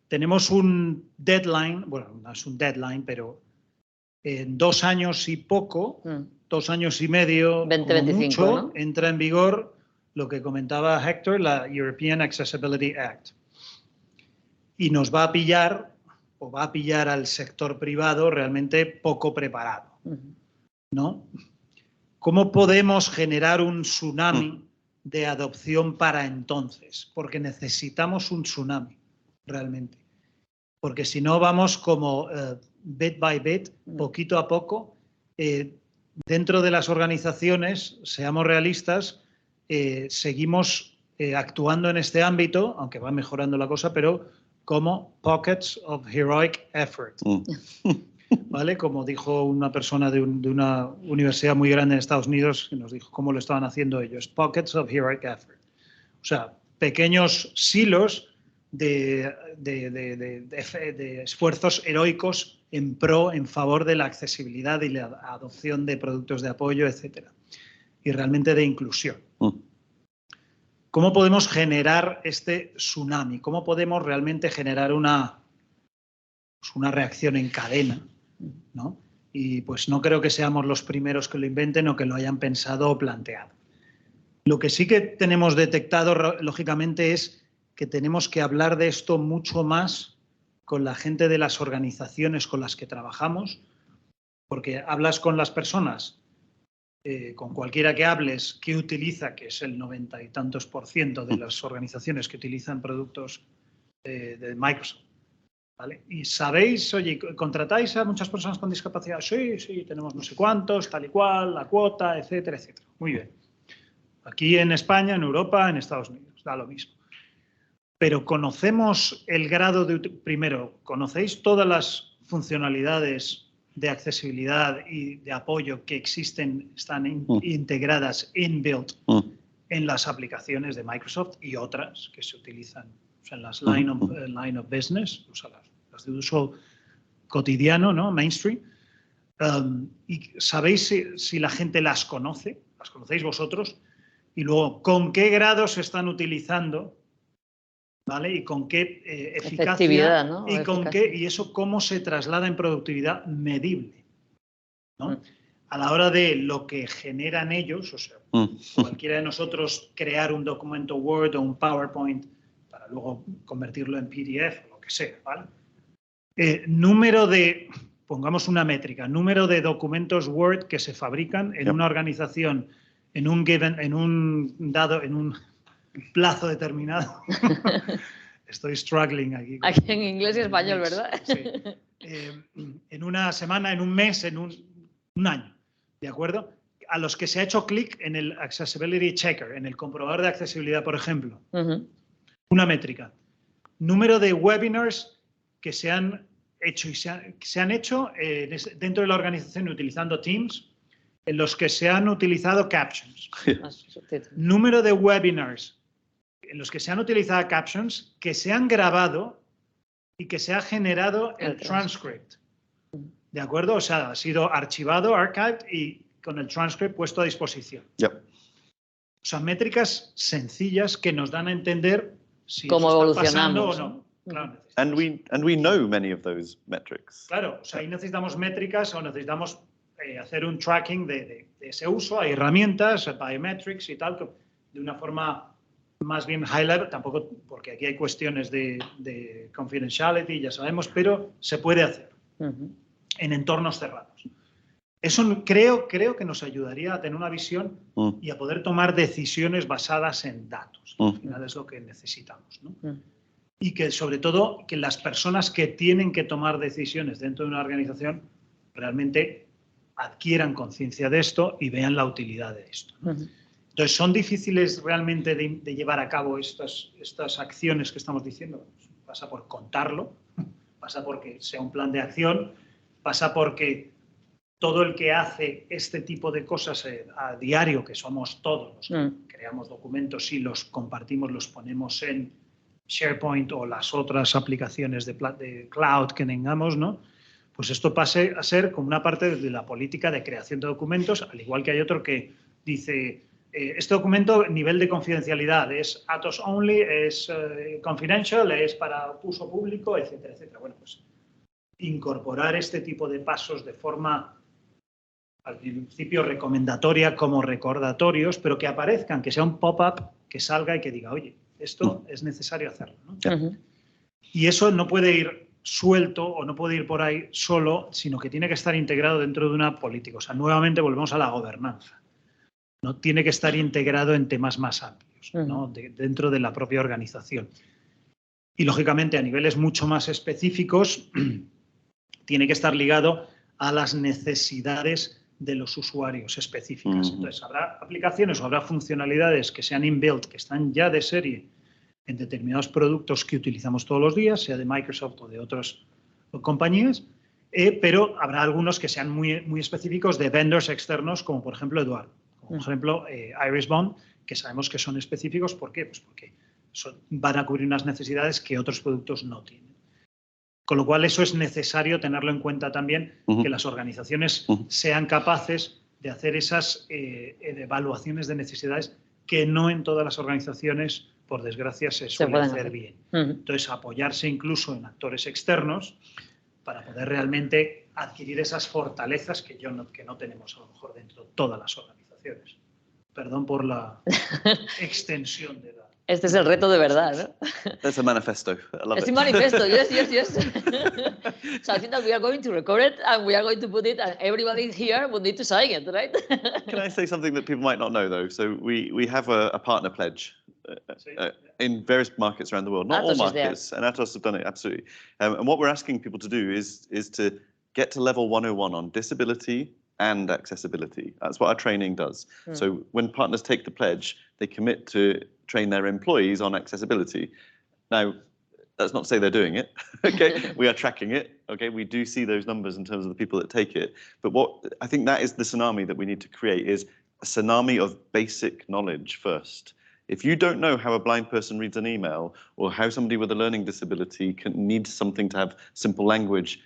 Tenemos un deadline, bueno, no es un deadline, pero en 2 años y poco, 2 años y medio, 2025, mucho, ¿no? entra en vigor lo que comentaba Héctor, la European Accessibility Act. Y nos va a pillar, o va a pillar al sector privado realmente poco preparado, ¿no? ¿Cómo podemos generar un tsunami de adopción para entonces? Porque necesitamos un tsunami, realmente. Porque si no vamos como bit by bit, poquito a poco, dentro de las organizaciones, seamos realistas, seguimos actuando en este ámbito, aunque va mejorando la cosa, pero como pockets of heroic effort. ¿Vale? Como dijo una persona de una universidad muy grande en Estados Unidos, que nos dijo cómo lo estaban haciendo ellos, pockets of heroic effort. O sea, pequeños silos de esfuerzos heroicos en favor de la accesibilidad y la adopción de productos de apoyo, etcétera, y realmente de inclusión. ¿Cómo podemos generar este tsunami? ¿Cómo podemos realmente generar una reacción en cadena, ¿no? Y pues no creo que seamos los primeros que lo inventen o que lo hayan pensado o planteado. Lo que sí que tenemos detectado, lógicamente, es que tenemos que hablar de esto mucho más con la gente de las organizaciones con las que trabajamos, porque hablas con las personas, con cualquiera que hables, que utiliza, que es el 90 y tantos % de las organizaciones que utilizan productos de Microsoft. ¿Vale? Y sabéis, oye, ¿contratáis a muchas personas con discapacidad? Sí, sí, tenemos no sé cuántos, tal y cual, la cuota, etcétera, etcétera. Muy bien. Aquí en España, en Europa, en Estados Unidos, da lo mismo. Pero conocemos el grado de... Primero, ¿conocéis todas las funcionalidades de accesibilidad y de apoyo que existen, están integradas, inbuilt, en las aplicaciones de Microsoft y otras que se utilizan, o sea, en las line of business, o sea, las de uso cotidiano, ¿no? Mainstream? ¿Y sabéis si la gente las conoce? ¿Las conocéis vosotros? Y luego, ¿con qué grado se están utilizando? ¿Vale? Y con qué eficacia, ¿no? Y con qué, y eso cómo se traslada en productividad medible, ¿no? A la hora de lo que generan ellos, o sea, cualquiera de nosotros crear un documento Word o un PowerPoint para luego convertirlo en PDF o lo que sea, ¿vale? Número de, pongamos una métrica, número de documentos Word que se fabrican en una organización en un plazo determinado. Estoy struggling aquí. Aquí en inglés y español, ¿verdad? Sí. En una semana, en un mes, en un año, ¿de acuerdo? A los que se ha hecho clic en el Accessibility Checker, en el comprobador de accesibilidad, por ejemplo. Una métrica. Número de webinars que se han hecho y se han hecho dentro de la organización utilizando Teams, en los que se han utilizado captions. Número de webinars en los que se han utilizado captions que se han grabado y que se ha generado el transcript. ¿De acuerdo? O sea, ha sido archivado, archived, y con el transcript puesto a disposición. Yep. O sea, métricas sencillas que nos dan a entender si cómo eso está evolucionamos, pasando o no. Claro, and we know many of those metrics. Claro, o sea, ahí necesitamos métricas o necesitamos hacer un tracking de ese uso. Hay herramientas, biometrics y tal, que de una forma más bien high level, tampoco porque aquí hay cuestiones de confidentiality, ya sabemos, pero se puede hacer en entornos cerrados. Eso creo que nos ayudaría a tener una visión y a poder tomar decisiones basadas en datos. Al final es lo que necesitamos, ¿no? Y que sobre todo que las personas que tienen que tomar decisiones dentro de una organización realmente adquieran conciencia de esto y vean la utilidad de esto, ¿no? Entonces, ¿son difíciles realmente de llevar a cabo estas acciones que estamos diciendo? Pasa por contarlo, pasa porque sea un plan de acción, pasa porque todo el que hace este tipo de cosas a diario, que somos todos los que creamos documentos y los compartimos, los ponemos en SharePoint o las otras aplicaciones de cloud que tengamos, ¿no? Pues esto pase a ser como una parte de la política de creación de documentos, al igual que hay otro que dice, este documento, nivel de confidencialidad, es Atos only, es confidential, es para uso público, etcétera, etcétera. Bueno, pues incorporar este tipo de pasos de forma, al principio, recomendatoria como recordatorios, pero que aparezcan, que sea un pop-up que salga y que diga, oye, esto es necesario hacerlo, ¿no? Y eso no puede ir suelto o no puede ir por ahí solo, sino que tiene que estar integrado dentro de una política. O sea, nuevamente volvemos a la gobernanza. ¿No? Tiene que estar integrado en temas más amplios, ¿no? Dentro de la propia organización. Y, lógicamente, a niveles mucho más específicos, tiene que estar ligado a las necesidades de los usuarios específicas. Entonces, habrá aplicaciones o habrá funcionalidades que sean inbuilt, que están ya de serie en determinados productos que utilizamos todos los días, sea de Microsoft o de otras compañías, pero habrá algunos que sean muy, muy específicos de vendors externos, como por ejemplo Eduardo, como por ejemplo Irisbond, que sabemos que son específicos. ¿Por qué? Pues porque van a cubrir unas necesidades que otros productos no tienen. Con lo cual, eso es necesario tenerlo en cuenta también, que las organizaciones sean capaces de hacer esas evaluaciones de necesidades que no en todas las organizaciones, por desgracia, se suele hacer bien. Entonces, apoyarse incluso en actores externos para poder realmente adquirir esas fortalezas que no tenemos a lo mejor dentro de todas las organizaciones. Perdón por la extensión de la... Este es el reto de verdad, ¿no? That's a manifesto. I love It's it. a manifesto, yes. So I think that we are going to record it and we are going to put it, and everybody here will need to sign it, right? Can I say something that people might not know, though? So we have a partner pledge in various markets around the world, not all markets, and Atos have done it, absolutely. And what we're asking people to do is to get to level 101 on disability and accessibility. That's what our training does. So when partners take the pledge, they commit to train their employees on accessibility. Now, that's not to say they're doing it, okay? We are tracking it, okay? We do see those numbers in terms of the people that take it. But what I think that is the tsunami that we need to create, is a tsunami of basic knowledge first. If you don't know how a blind person reads an email, or how somebody with a learning disability needs something to have simple language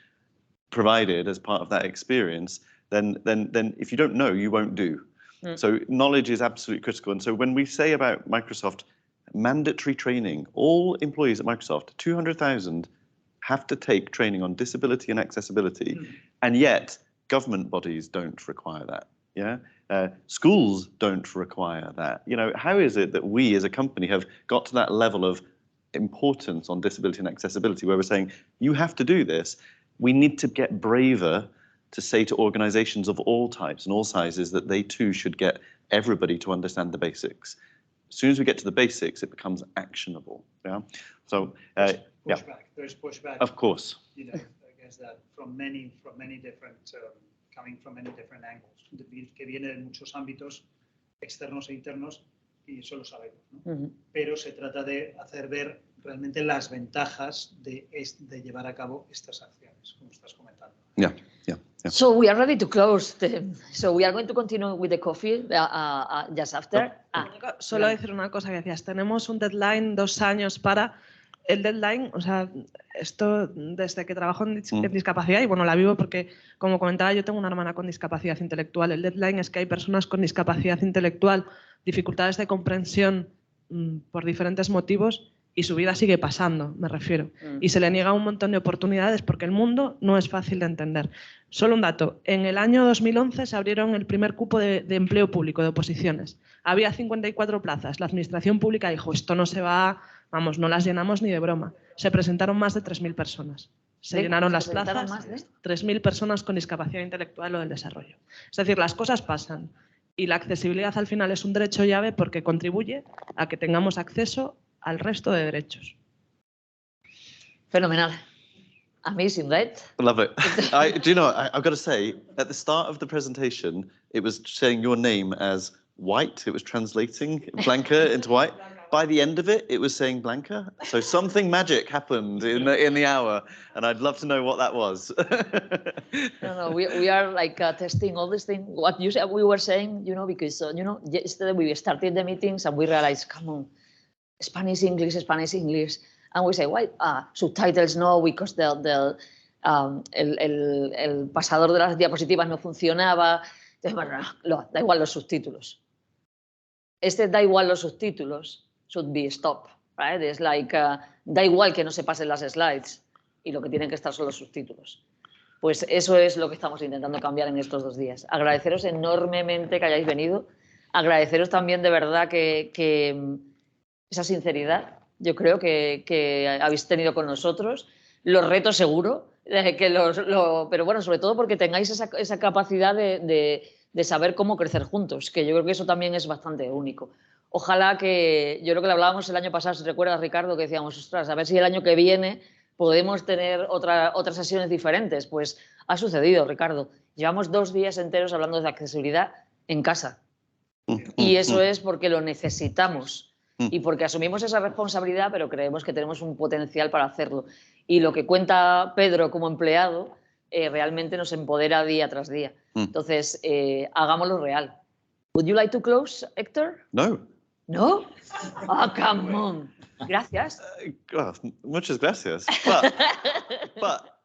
provided as part of that experience, then if you don't know, you won't do. So knowledge is absolutely critical. And so when we say about Microsoft mandatory training, all employees at Microsoft, 200,000, have to take training on disability and accessibility, and yet government bodies don't require that. Yeah, schools don't require that. You know, how is it that we as a company have got to that level of importance on disability and accessibility, where we're saying you have to do this? We need to get braver to say to organizations of all types and all sizes that they too should get everybody to understand the basics. As soon as we get to the basics, it becomes actionable. Yeah. So pushback. There's pushback. Of course. You know, against that from many different, coming from many different angles, que viene de muchos ámbitos externos e internos, y eso lo sabemos, ¿no? Pero se trata de hacer ver realmente las ventajas de llevar a cabo estas acciones, como estás comentando. Yeah. So we are ready to close. So we are going to continue with the coffee just after. Solo decir una cosa que decías. Tenemos un deadline, 2 años para... El deadline, o sea, esto desde que trabajo en discapacidad, y bueno, la vivo porque, como comentaba, yo tengo una hermana con discapacidad intelectual. El deadline es que hay personas con discapacidad intelectual, dificultades de comprensión por diferentes motivos, y su vida sigue pasando, me refiero. Y se le niega un montón de oportunidades porque el mundo no es fácil de entender. Solo un dato. En el año 2011 se abrieron el primer cupo de empleo público, de oposiciones. Había 54 plazas. La administración pública dijo, esto no se va, vamos, no las llenamos ni de broma. Se presentaron más de 3.000 personas. Se llenaron las plazas, 3.000 personas con discapacidad intelectual o del desarrollo. Es decir, las cosas pasan. Y la accesibilidad al final es un derecho llave porque contribuye a que tengamos acceso al resto de derechos. Fenomenal. Amazing, right? Love it. Do you know, I've got to say, at the start of the presentation, it was saying your name as white. It was translating Blanca into white. By the end of it, it was saying Blanca. So something magic happened in the hour, and I'd love to know what that was. No, we are like testing all these things. What we were saying, because yesterday we started the meetings and we realized, come on, Spanish, English, and we say, why? Subtitles no, because el pasador de las diapositivas no funcionaba. Entonces, bueno, da igual los subtítulos. Da igual los subtítulos should be stop, right? Es like, da igual que no se pasen las slides y lo que tienen que estar son los subtítulos. Pues eso es lo que estamos intentando cambiar en estos 2 días. Agradeceros enormemente que hayáis venido. Agradeceros también de verdad que esa sinceridad, yo creo que habéis tenido con nosotros. Los retos seguro, pero bueno, sobre todo porque tengáis esa capacidad de saber cómo crecer juntos, que yo creo que eso también es bastante único. Ojalá que, yo creo que lo hablábamos el año pasado, si recuerdas, Ricardo, que decíamos, ostras, a ver si el año que viene podemos tener otras sesiones diferentes. Pues ha sucedido, Ricardo. Llevamos 2 días enteros hablando de accesibilidad en casa. Y eso es porque lo necesitamos y porque asumimos esa responsabilidad, pero creemos que tenemos un potencial para hacerlo. Y lo que cuenta Pedro como empleado realmente nos empodera día tras día. Entonces, hagámoslo real. Would you like to close, Héctor? No. No? Oh, come on. Gracias. Muchas gracias. But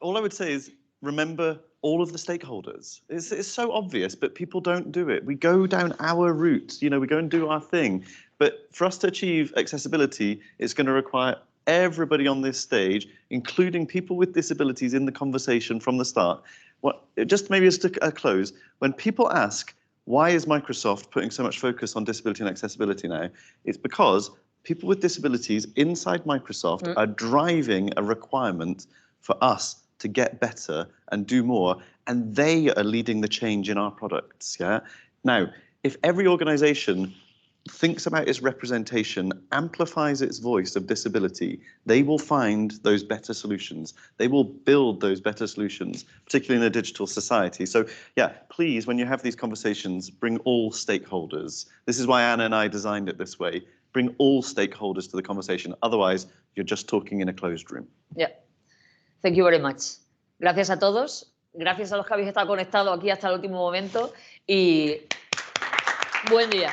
all I would say is remember all of the stakeholders. It's so obvious, but people don't do it. We go down our route, we go and do our thing. But for us to achieve accessibility, it's going to require everybody on this stage, including people with disabilities in the conversation from the start. Just maybe as a close, when people ask, why is Microsoft putting so much focus on disability and accessibility now? It's because people with disabilities inside Microsoft are driving a requirement for us to get better and do more, and they are leading the change in our products. Yeah. Now, if every organization thinks about its representation, amplifies its voice of disability, they will find those better solutions. They will build those better solutions, particularly in a digital society. So yeah, please, when you have these conversations, bring all stakeholders. This is why Anna and I designed it this way. Bring all stakeholders to the conversation. Otherwise, you're just talking in a closed room. Yeah. Thank you very much. Gracias a todos. Gracias a los que habéis estado conectados aquí hasta el último momento. Y buen día.